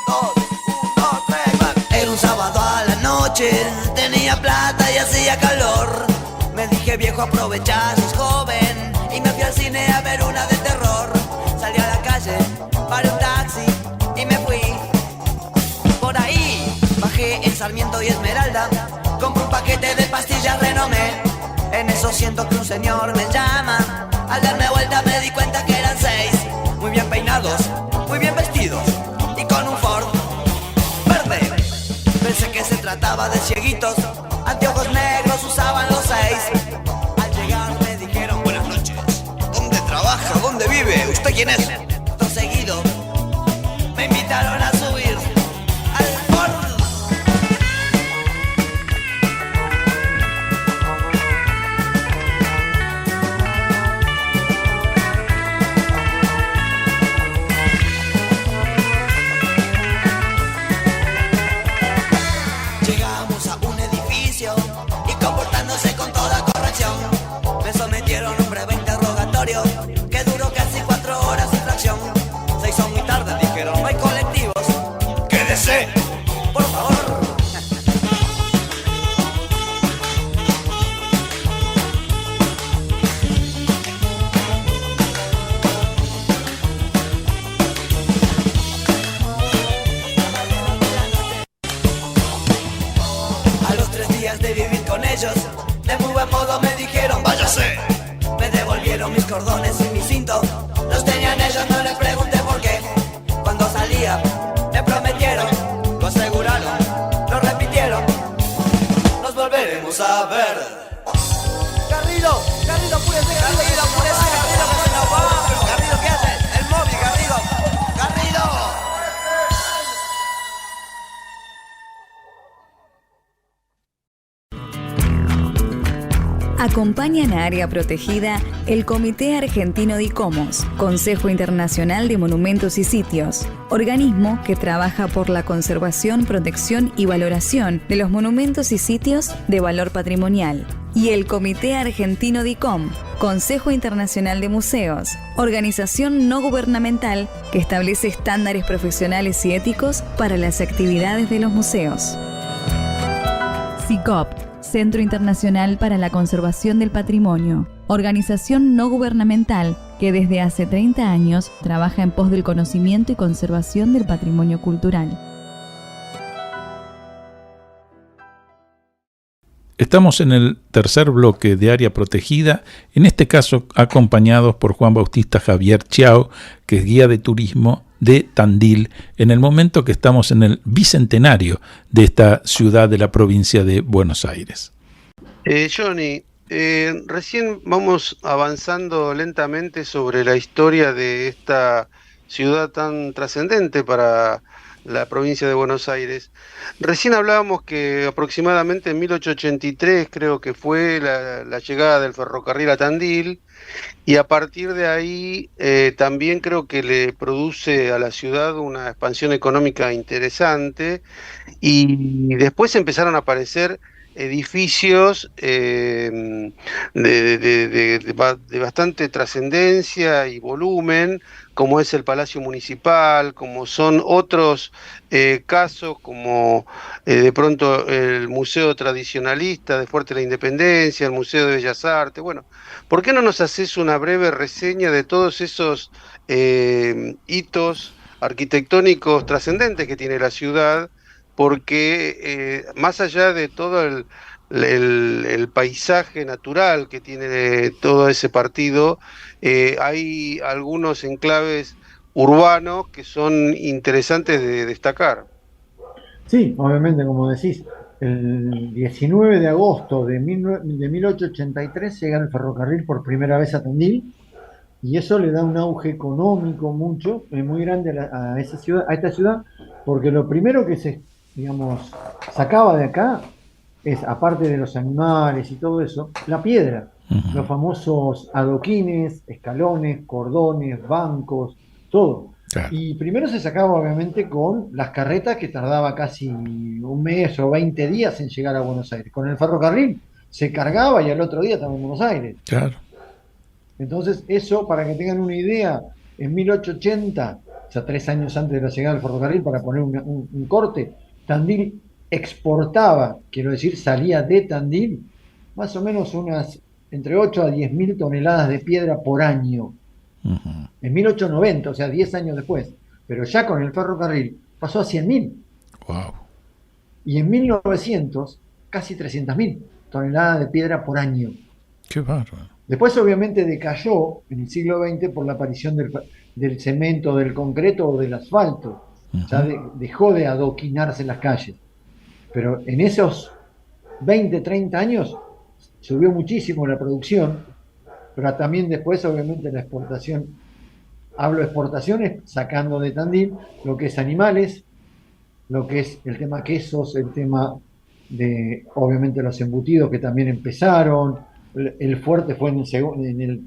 2, 1, 2, 3, 4. Era un sábado a la noche. Tenía plata y hacía calor. Me dije, viejo, aprovecha, sos joven. Y me fui al cine a ver una de terror. Salí a la calle, paré un taxi y me fui. Por ahí, bajé en Sarmiento y Esmeralda. Compré un paquete de pastillas Renomé. En eso siento que un señor me llama. Al darme vuelta me di cuenta que eran 6. Muy bien peinados, muy bien vestidos y con un Ford verde. Pensé que se trataba de cieguitos. Anteojos negros usaban los 6. Al llegar me dijeron buenas noches. ¿Dónde trabaja? ¿Dónde vive? ¿Usted quién es? Todo seguido me invitaron a subir al Ford. Llegamos a un edificio y comportándose con toda corrección, me sometieron a un breve interrogatorio que duró casi 4 horas sin fracción. Se hizo muy tarde, dijeron, no hay colectivos. ¡Quédese! Por favor. A los 3 días de vivir con ellos, de muy buen modo me dijeron, váyase. Me devolvieron mis cordones y mi cinto. Los tenían ellos, no les pregunté por qué. Cuando salía, me prometieron, lo aseguraron, lo repitieron. Nos volveremos a ver. Garrido, Garrido, apúrese, Garrido, apúrese, Garrido, que se nos va. Garrido, ¿qué hace? El móvil, Garrido. Garrido. Acompañan a Área Protegida el Comité Argentino de ICOMOS, Consejo Internacional de Monumentos y Sitios, organismo que trabaja por la conservación, protección y valoración de los monumentos y sitios de valor patrimonial, y el Comité Argentino de ICOM, Consejo Internacional de Museos, organización no gubernamental que establece estándares profesionales y éticos para las actividades de los museos. CICOP, Centro Internacional para la Conservación del Patrimonio, organización no gubernamental que desde hace 30 años trabaja en pos del conocimiento y conservación del patrimonio cultural. Estamos en el tercer bloque de Área Protegida, en este caso acompañados por Juan Bautista Javier Chiao, que es guía de turismo de Tandil, en el momento que estamos en el bicentenario de esta ciudad de la provincia de Buenos Aires. Johnny, recién vamos avanzando lentamente sobre la historia de esta ciudad tan trascendente para la provincia de Buenos Aires. Recién hablábamos que aproximadamente en 1883 creo que fue la llegada del ferrocarril a Tandil, y a partir de ahí también creo que le produce a la ciudad una expansión económica interesante, y después empezaron a aparecer edificios de bastante trascendencia y volumen, como es el Palacio Municipal, como son otros casos, como de pronto el Museo Tradicionalista de Fuerte la Independencia, el Museo de Bellas Artes. Bueno, ¿por qué no nos haces una breve reseña de todos esos hitos arquitectónicos trascendentes que tiene la ciudad? Porque más allá de todo el paisaje natural que tiene todo ese partido, hay algunos enclaves urbanos que son interesantes de destacar. Sí, obviamente, como decís, el 19 de agosto de 1883 llega el ferrocarril por primera vez a Tandil, y eso le da un auge económico muy grande a esa ciudad, a esta ciudad, porque lo primero que se, digamos, sacaba de acá es, aparte de los animales y todo eso, la piedra. Ujú. Los famosos adoquines, escalones, cordones, bancos, todo. Claro, Y primero se sacaba obviamente con las carretas que tardaba casi un mes o 20 días en llegar a Buenos Aires. Con el ferrocarril se cargaba y al otro día estaba en Buenos Aires. claro. Entonces eso, para que tengan una idea, en 1880, o sea, 3 años antes de la llegada del ferrocarril, para poner un corte, Tandil exportaba, quiero decir, salía de Tandil, más o menos unas entre 8 a 10 mil toneladas de piedra por año. Ujú. En 1890, o sea, 10 años después. Pero ya con el ferrocarril pasó a 100.000. Wow. Y en 1900, casi 300.000 toneladas de piedra por año. Qué bárbaro. Después obviamente decayó en el siglo XX por la aparición del cemento, del concreto o del asfalto. Ya dejó de adoquinarse las calles. Pero en esos 20, 30 años subió muchísimo la producción, pero también después obviamente la exportación. Hablo de exportaciones sacando de Tandil lo que es animales, lo que es el tema quesos, el tema de obviamente los embutidos que también empezaron. El fuerte fue en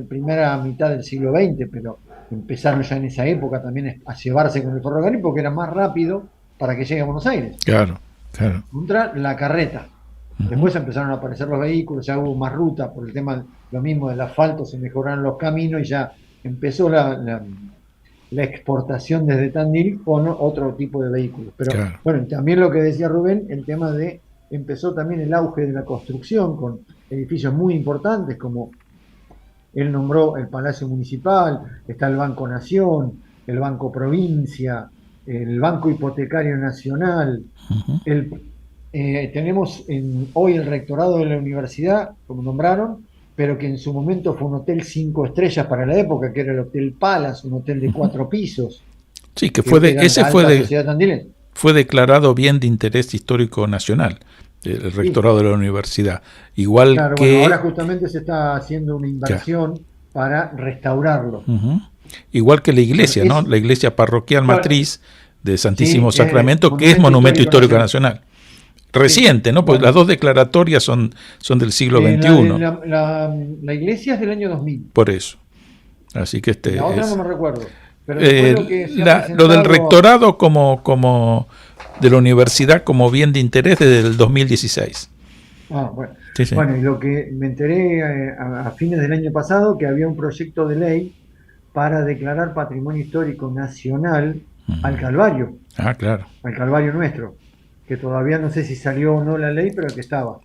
primera mitad del siglo XX, pero empezaron ya en esa época también a llevarse con el ferrocarril porque era más rápido para que llegue a Buenos Aires. Claro, claro. Contra la carreta. Después empezaron a aparecer los vehículos, ya hubo más ruta por el tema, lo mismo del asfalto, se mejoraron los caminos y ya empezó la exportación desde Tandil con otro tipo de vehículos. Pero Claro. bueno, también lo que decía Rubén, el tema de, empezó también el auge de la construcción con edificios muy importantes como él nombró el Palacio Municipal, está el Banco Nación, el Banco Provincia, el Banco Hipotecario Nacional, Ujú. tenemos hoy el rectorado de la universidad, como nombraron, pero que en su momento fue un hotel 5 estrellas para la época, que era el Hotel Palace, un hotel de 4 pisos, Sí, que que era ese la alta sociedad tandilense. fue declarado bien de interés histórico nacional, el rectorado de la universidad. Igual Claro, que... bueno, ahora justamente se está haciendo una inversión para restaurarlo. Ujú. Igual que la iglesia, ¿no? Es- La iglesia parroquial Claro. matriz de Santísimo Sí, es Sacramento, que es Monumento Monumento Histórico Histórico Nacional. Reciente, ¿no? Pues Bueno. las dos declaratorias son del siglo La, XXI, la iglesia es del año 2000, por eso. Así que la otra es, no me recuerdo. Pero después lo que se ha lo del presentado- rectorado como de la universidad como bien de interés desde el 2016. Ah, bueno. Sí, sí. Bueno, y lo que me enteré a fines del año pasado, que había un proyecto de ley para declarar Patrimonio Histórico Nacional al Calvario Claro. nuestro, que todavía no sé si salió o no la ley, pero que estaba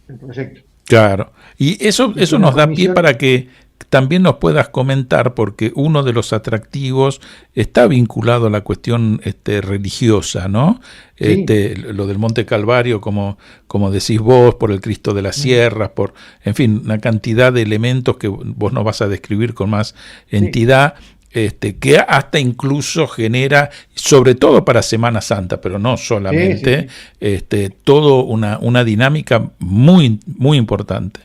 el proyecto. Claro, y eso Es nos una da pie comisión- para que también nos puedas comentar, porque uno de los atractivos está vinculado a la cuestión religiosa, ¿no? Sí. Lo del Monte Calvario, como decís vos, por el Cristo de las Sierras, por, en fin, una cantidad de elementos que vos nos vas a describir con más entidad. Que hasta incluso genera, sobre todo para Semana Santa, pero no solamente, todo una dinámica muy, muy importante.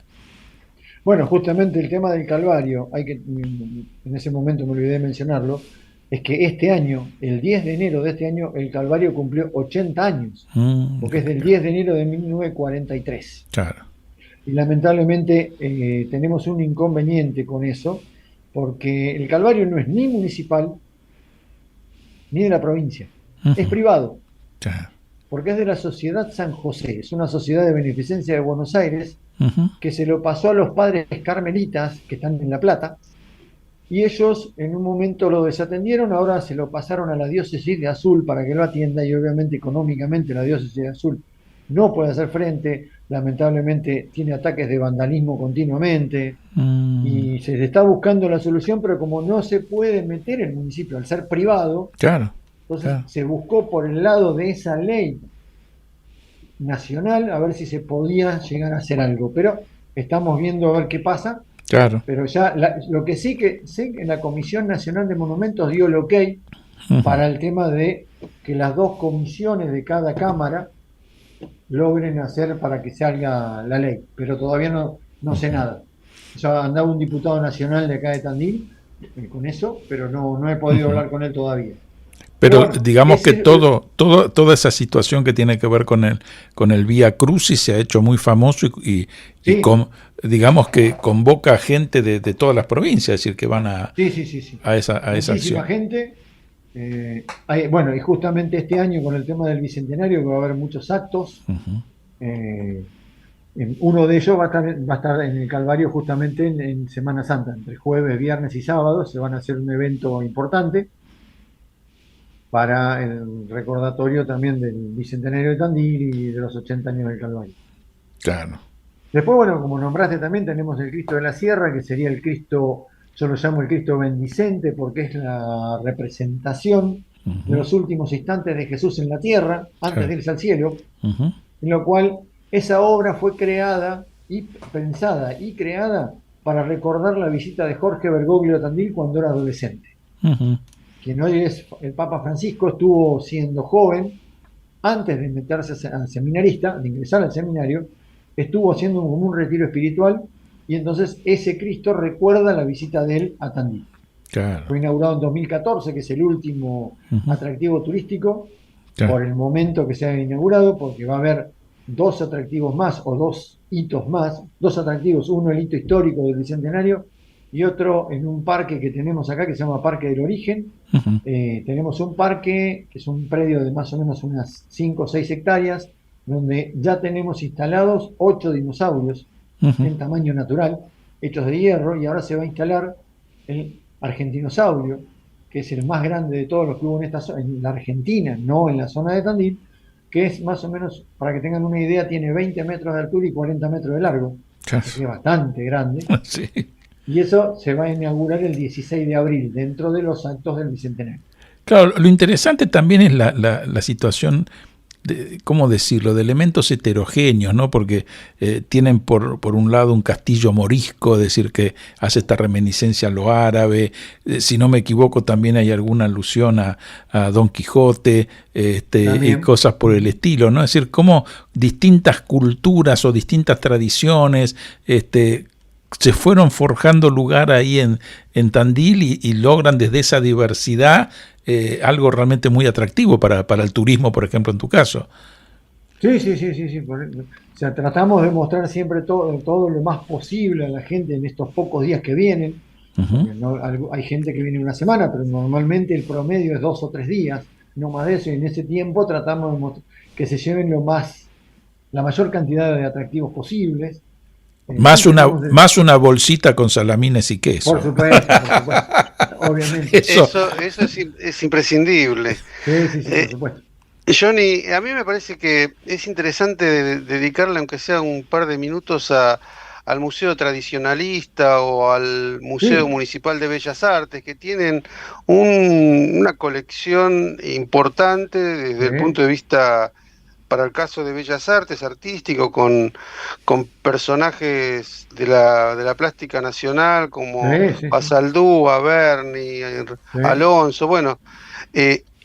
Bueno, justamente el tema del Calvario, en ese momento me olvidé de mencionarlo, es que este año, el 10 de enero de este año, el Calvario cumplió 80 años, porque es del 10 de enero de 1943. Claro. Y lamentablemente tenemos un inconveniente con eso, porque el Calvario no es ni municipal ni de la provincia, es privado, Claro. porque es de la Sociedad San José, es una sociedad de beneficencia de Buenos Aires Ujú. que se lo pasó a los padres carmelitas que están en La Plata, y ellos en un momento lo desatendieron, ahora se lo pasaron a la diócesis de Azul para que lo atienda, y obviamente económicamente la diócesis de Azul no puede hacer frente, lamentablemente tiene ataques de vandalismo continuamente, y se le está buscando la solución, pero como no se puede meter el municipio al ser privado, Claro. entonces Claro. se buscó por el lado de esa ley nacional a ver si se podía llegar a hacer algo, pero estamos viendo a ver qué pasa. Claro. Pero ya lo que sí que sé que la Comisión Nacional de Monumentos dio el ok para el tema de que las dos comisiones de cada cámara logren hacer para que salga la ley, pero todavía no sé nada. Ya andaba un diputado nacional de acá de Tandil con eso, pero no he podido hablar con él todavía. Pero bueno, digamos que ese- toda esa situación que tiene que ver con el Vía Crucis se ha hecho muy famoso y Sí. digamos que convoca gente de todas las provincias, es decir, que van Sí. a esa Muchísima acción. gente. Bueno, y justamente este año con el tema del Bicentenario que va a haber muchos actos. Ujú. eh, Uno de ellos va a estar en el Calvario justamente en Semana Santa, entre jueves, viernes y sábado. Se van a hacer un evento importante para el recordatorio también del Bicentenario de Tandil y de los 80 años del Calvario. Claro. Después, bueno, como nombraste también, tenemos el Cristo de la Sierra, que sería el Cristo, yo lo llamo el Cristo bendicente, porque es la representación de Ujú. los últimos instantes de Jesús en la tierra, antes Claro. de irse al cielo, Ujú. en lo cual esa obra fue creada y pensada y creada para recordar la visita de Jorge Bergoglio a Tandil cuando era adolescente. Ujú. Quien hoy es el Papa Francisco estuvo siendo joven, antes de meterse al seminarista, de ingresar al seminario, estuvo haciendo como un retiro espiritual y entonces ese Cristo recuerda la visita de él a Tandil. Claro. Fue inaugurado en 2014, que es el último Ujú. atractivo turístico Claro. por el momento que se ha inaugurado, porque va a haber dos atractivos más o dos hitos más, dos atractivos, uno el hito histórico del Bicentenario y otro en un parque que tenemos acá que se llama Parque del Origen. Ujú. Tenemos un parque que es un predio de más o menos unas 5 o 6 hectáreas, donde ya tenemos instalados 8 dinosaurios Ujú. en tamaño natural, hechos de hierro, y ahora se va a instalar el argentinosaurio, que es el más grande de todos los que hubo en la Argentina, no en la zona de Tandil, que es más o menos, para que tengan una idea, tiene 20 metros de altura y 40 metros de largo, Claro. es bastante grande, Sí. y eso se va a inaugurar el 16 de abril, dentro de los actos del Bicentenario. Claro, lo interesante también es la situación ¿cómo decirlo?, de elementos heterogéneos, ¿no? Porque tienen por un lado un castillo morisco, es decir, que hace esta reminiscencia a lo árabe. Si no me equivoco, también hay alguna alusión a Don Quijote, y cosas por el estilo, ¿no? Es decir, cómo distintas culturas o distintas tradiciones se fueron forjando lugar ahí en Tandil y logran desde esa diversidad algo realmente muy atractivo para el turismo, por ejemplo, en tu caso. Sí. O sea, tratamos de mostrar siempre todo lo más posible a la gente en estos pocos días que vienen. Uh-huh. No, hay gente que viene una semana, pero normalmente el promedio es 2 o 3 días, no más de eso, y en ese tiempo tratamos de que se lleven la mayor cantidad de atractivos posibles. Más una bolsita con salamines y queso. Por supuesto, obviamente. Eso es imprescindible. Sí, por supuesto. Johnny, a mí me parece que es interesante dedicarle, aunque sea un par de minutos, al Museo Tradicionalista o al Museo Municipal de Bellas Artes, que tienen una colección importante desde el punto de vista, para el caso de Bellas Artes, artístico, con personajes de la plástica nacional como Basaldúa, Berni, Alonso, bueno,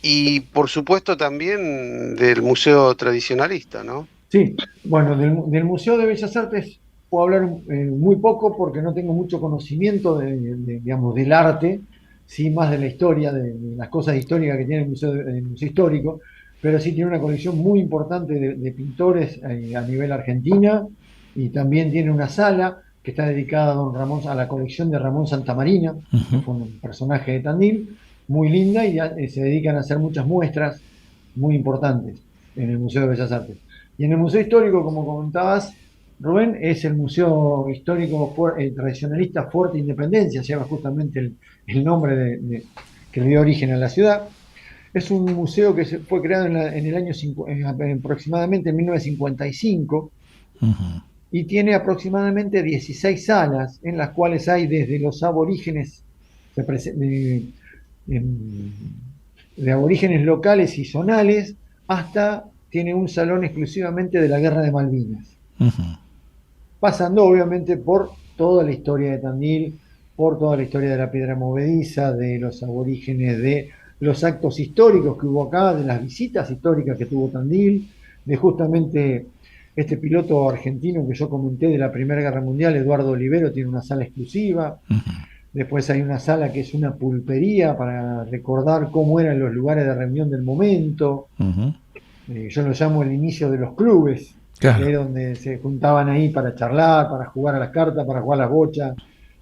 y por supuesto también del Museo Tradicionalista, ¿no? Sí, bueno, del Museo de Bellas Artes puedo hablar muy poco porque no tengo mucho conocimiento digamos, del arte, sí más de la historia, de las cosas históricas que tiene el Museo Histórico, pero sí tiene una colección muy importante de pintores a nivel Argentina y también tiene una sala que está dedicada a la colección de Ramón Santamarina, que fue un personaje de Tandil, muy linda, y se dedican a hacer muchas muestras muy importantes en el Museo de Bellas Artes. Y en el Museo Histórico, como comentabas, Rubén, es el Museo Histórico Tradicionalista Fuerte Independencia, lleva justamente el nombre que le dio origen a la ciudad. Es un museo que fue creado en el año aproximadamente en 1955 y tiene aproximadamente 16 salas en las cuales hay desde los aborígenes de aborígenes locales y zonales hasta tiene un salón exclusivamente de la Guerra de Malvinas. Pasando obviamente por toda la historia de Tandil, por toda la historia de la piedra movediza, de los aborígenes, de los actos históricos que hubo acá, de las visitas históricas que tuvo Tandil, de justamente este piloto argentino que yo comenté de la Primera Guerra Mundial, Eduardo Olivero, tiene una sala exclusiva. Después hay una sala que es una pulpería para recordar cómo eran los lugares de reunión del momento. Ujú. Yo lo llamo el inicio de los clubes, que es Claro. donde se juntaban ahí para charlar, para jugar a las cartas, para jugar a las bochas,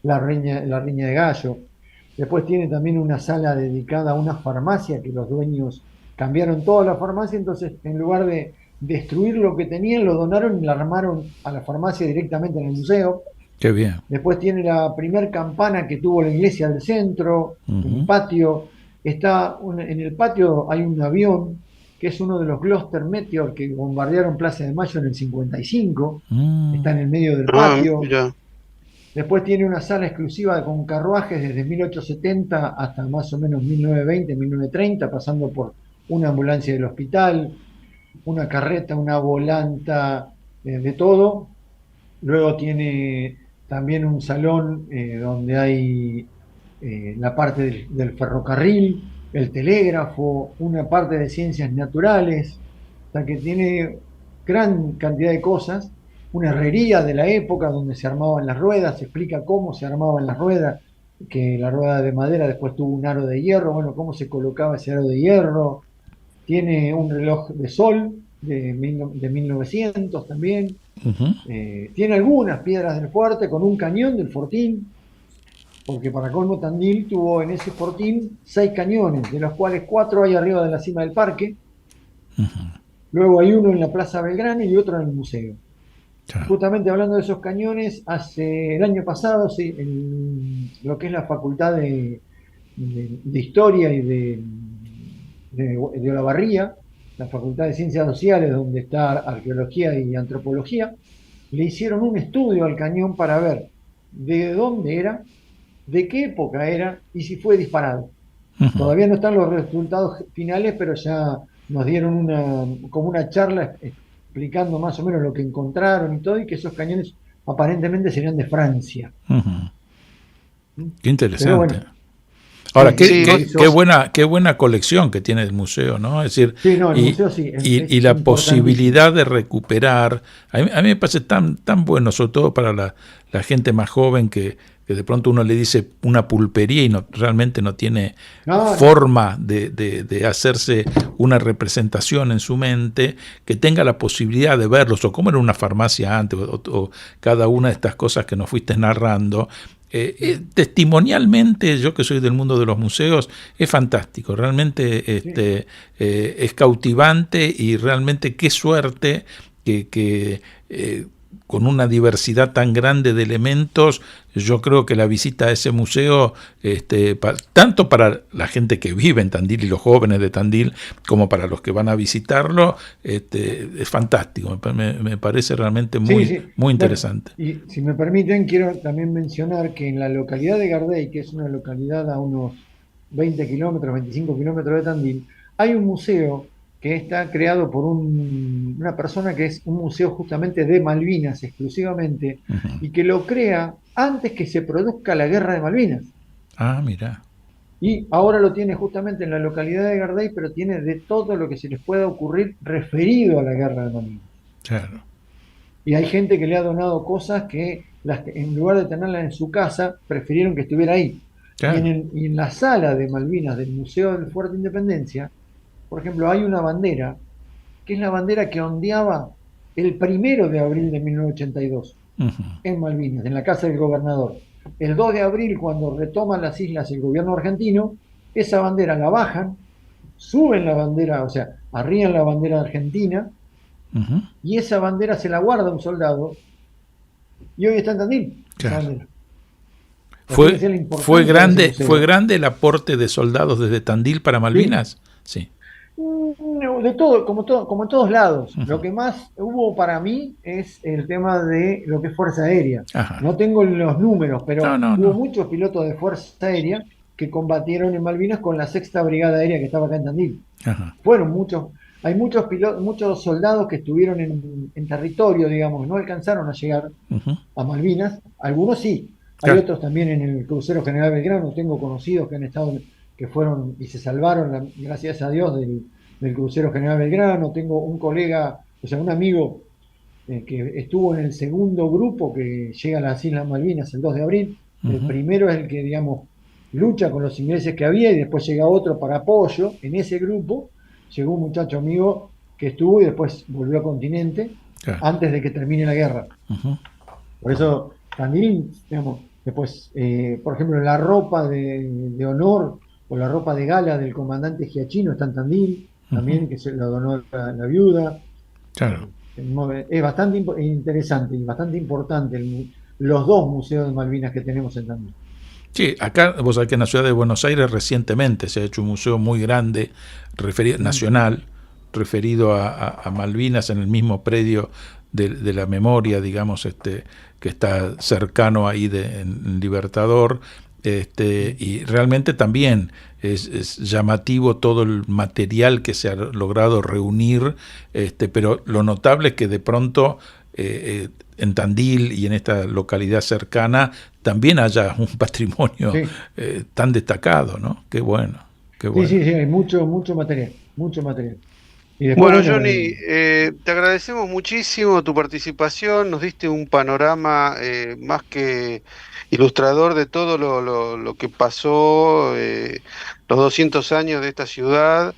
la riña de gallo. Después tiene también una sala dedicada a una farmacia que los dueños cambiaron toda la farmacia, entonces en lugar de destruir lo que tenían, lo donaron y la armaron a la farmacia directamente en el museo. Qué bien. Después tiene la primer campana que tuvo la iglesia del centro, un Ujú. patio. En el patio hay un avión que es uno de los Gloster Meteor que bombardearon Plaza de Mayo en el 55. Está en Mm, el medio del Ah, patio. mira. Después tiene una sala exclusiva con carruajes desde 1870 hasta más o menos 1920, 1930, pasando por una ambulancia del hospital, una carreta, una volanta, de todo. Luego tiene también un salón donde hay la parte del ferrocarril, el telégrafo, una parte de ciencias naturales, o sea que tiene gran cantidad de cosas, una herrería de la época donde se armaban las ruedas, se explica cómo se armaban las ruedas, que la rueda de madera después tuvo un aro de hierro, bueno, cómo se colocaba ese aro de hierro, tiene un reloj de sol de 1900 también, ujú. tiene algunas piedras del fuerte con un cañón del fortín, porque para colmo Tandil tuvo en ese fortín 6 cañones, de los cuales 4 hay arriba de la cima del parque, luego hay uno en la Plaza Belgrano y otro en el museo. Claro. Justamente hablando de esos cañones, el año pasado, sí, lo que es la Facultad de Historia y de Olavarría, la Facultad de Ciencias Sociales, donde está Arqueología y Antropología, le hicieron un estudio al cañón para ver de dónde era, de qué época era y si fue disparado. Ujú. Todavía no están los resultados finales, pero ya nos dieron como una charla explicando más o menos lo que encontraron y todo, y que esos cañones aparentemente serían de Francia. Ujú. Qué Pero interesante. bueno, Ahora, sí, Sí, qué buena colección que tiene el museo, ¿no? Es decir, sí, no, el y, museo sí, y es la importantísimo. posibilidad de recuperar, a mí me parece tan bueno, sobre todo para la gente más joven que de pronto uno le dice una pulpería y realmente no tiene No, no, forma de hacerse una representación en su mente, que tenga la posibilidad de verlos, o como era una farmacia antes, o cada una de estas cosas que nos fuiste narrando. Testimonialmente, yo que soy del mundo de los museos, es fantástico, realmente sí. es cautivante, y realmente qué suerte que con una diversidad tan grande de elementos, yo creo que la visita a ese museo, tanto para la gente que vive en Tandil y los jóvenes de Tandil, como para los que van a visitarlo, es fantástico, me parece realmente Sí, muy, sí. muy Bueno, interesante. y si me permiten, quiero también mencionar que en la localidad de Gardey, que es una localidad a unos 20 kilómetros, 25 kilómetros de Tandil, hay un museo que está creado por una persona que es un museo justamente de Malvinas exclusivamente, Ujú. y que lo crea antes que se produzca la guerra de Malvinas. Ah, mira, Y ahora lo tiene justamente en la localidad de Gardey, pero tiene de todo lo que se les pueda ocurrir referido a la guerra de Malvinas. claro, Y hay gente que le ha donado cosas que en lugar de tenerlas en su casa, prefirieron que estuviera ahí. claro. Y en la sala de Malvinas del Museo del Fuerte Independencia, por ejemplo, hay una bandera, que es la bandera que ondeaba el 1 de abril de 1982 Ujú. en Malvinas, en la casa del gobernador. El 2 de abril, cuando retoman las islas el gobierno argentino, esa bandera la bajan, suben la bandera, o sea, arrían la bandera argentina, Ujú. y esa bandera se la guarda un soldado, y hoy está en Tandil, esa Claro. bandera. Fíjense la importancia de ese Fue museo. grande el aporte de soldados desde Tandil para Sí, Malvinas. Sí. de todo, como en todos lados. Ujú. Lo que más hubo para mí es el tema de lo que es Fuerza Aérea. Ajá. No tengo los números, No, pero no, hubo no. muchos pilotos de Fuerza Aérea que combatieron en Malvinas con la Sexta Brigada Aérea que estaba acá en Tandil. Ajá. Fueron muchos, hay muchos pilotos, muchos soldados que estuvieron en territorio, digamos, no alcanzaron a llegar Ujú. a Malvinas, algunos sí, hay Claro. otros también en el crucero General Belgrano, tengo conocidos que han estado, que fueron y se salvaron, gracias a Dios, del crucero General Belgrano, tengo un colega, o sea, un amigo que estuvo en el segundo grupo que llega a las Islas Malvinas el 2 de abril, El primero es el que, digamos, lucha con los ingleses que había y después llega otro para apoyo. En ese grupo llegó un muchacho amigo que estuvo y después volvió a Continente antes de que termine la guerra. Por eso Tandil, digamos, después, por ejemplo, la ropa de honor o la ropa de gala del comandante Giachino está en Tandil, también, que se lo donó la viuda. Claro. Es bastante interesante y bastante importante los dos museos de Malvinas que tenemos en Tandil. Sí, acá, vos sabés que en la ciudad de Buenos Aires recientemente se ha hecho un museo muy grande, nacional, referido a Malvinas, en el mismo predio de la memoria, digamos, que está cercano ahí en Libertador, y realmente también es llamativo todo el material que se ha logrado reunir, pero lo notable es que de pronto en Tandil y en esta localidad cercana también haya un patrimonio tan destacado, ¿no? Qué bueno, qué bueno. Sí, hay mucho material. Y después, Bueno, Johnny, te agradecemos muchísimo tu participación, nos diste un panorama más que ilustrador de todo lo que pasó, los 200 años de esta ciudad,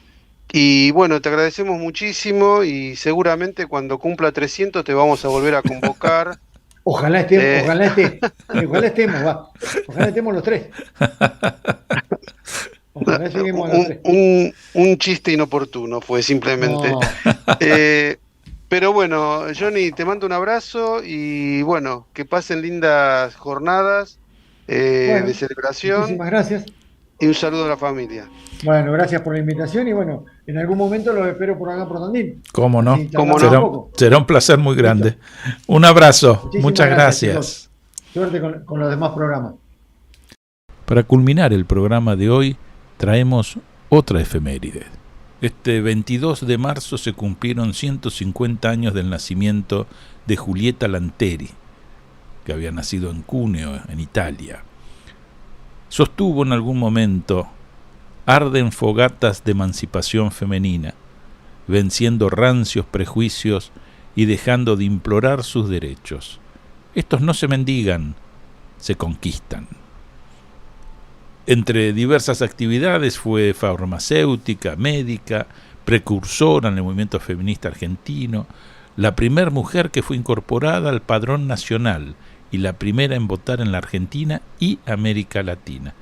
y bueno, te agradecemos muchísimo y seguramente cuando cumpla 300 te vamos a volver a convocar. Ojalá estemos los tres. Un chiste inoportuno fue simplemente. No. Pero bueno, Johnny, te mando un abrazo y bueno, que pasen lindas jornadas de celebración. Muchísimas gracias. Y un saludo a la familia. Bueno, gracias por la invitación y bueno, en algún momento los espero por acá por Tandil. ¿Cómo no? Será un placer muy grande. Un abrazo. Muchas gracias. Suerte con los demás programas. Para culminar el programa de hoy, traemos otra efeméride. Este 22 de marzo se cumplieron 150 años del nacimiento de Julieta Lanteri, que había nacido en Cuneo, en Italia. Sostuvo en algún momento: arden fogatas de emancipación femenina, venciendo rancios prejuicios y dejando de implorar sus derechos. Estos no se mendigan, se conquistan. Entre diversas actividades fue farmacéutica, médica, precursora en el movimiento feminista argentino, la primera mujer que fue incorporada al Padrón Nacional y la primera en votar en la Argentina y América Latina.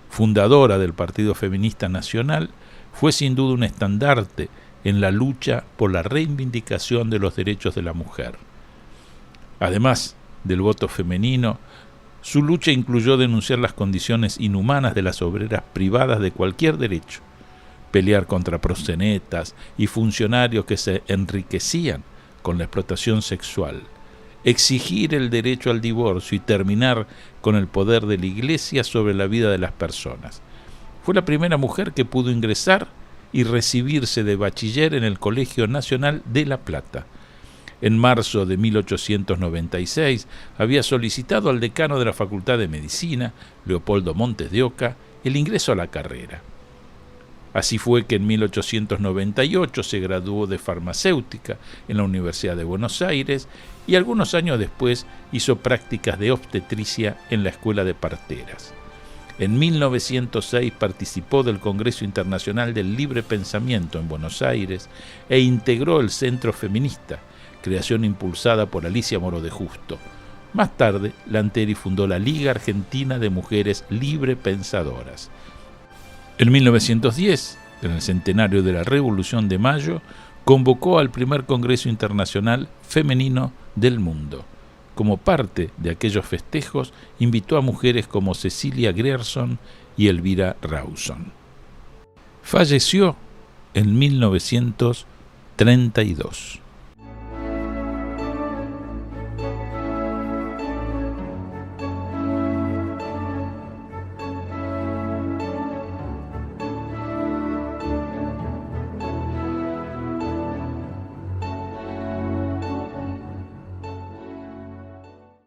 Fundadora del Partido Feminista Nacional, fue sin duda un estandarte en la lucha por la reivindicación de los derechos de la mujer. Además del voto femenino, su lucha incluyó denunciar las condiciones inhumanas de las obreras privadas de cualquier derecho, pelear contra proxenetas y funcionarios que se enriquecían con la explotación sexual, exigir el derecho al divorcio y terminar con el poder de la Iglesia sobre la vida de las personas. Fue la primera mujer que pudo ingresar y recibirse de bachiller en el Colegio Nacional de La Plata. En marzo de 1896 había solicitado al decano de la Facultad de Medicina, Leopoldo Montes de Oca, el ingreso a la carrera. Así fue que en 1898 se graduó de farmacéutica en la Universidad de Buenos Aires y algunos años después hizo prácticas de obstetricia en la Escuela de Parteras. En 1906 participó del Congreso Internacional del Libre Pensamiento en Buenos Aires e integró el Centro Feminista, creación impulsada por Alicia Moro de Justo. Más tarde, Lanteri fundó la Liga Argentina de Mujeres Libre Pensadoras. En 1910, en el centenario de la Revolución de Mayo, convocó al primer Congreso Internacional Femenino del Mundo. Como parte de aquellos festejos, invitó a mujeres como Cecilia Grierson y Elvira Rawson. Falleció en 1932.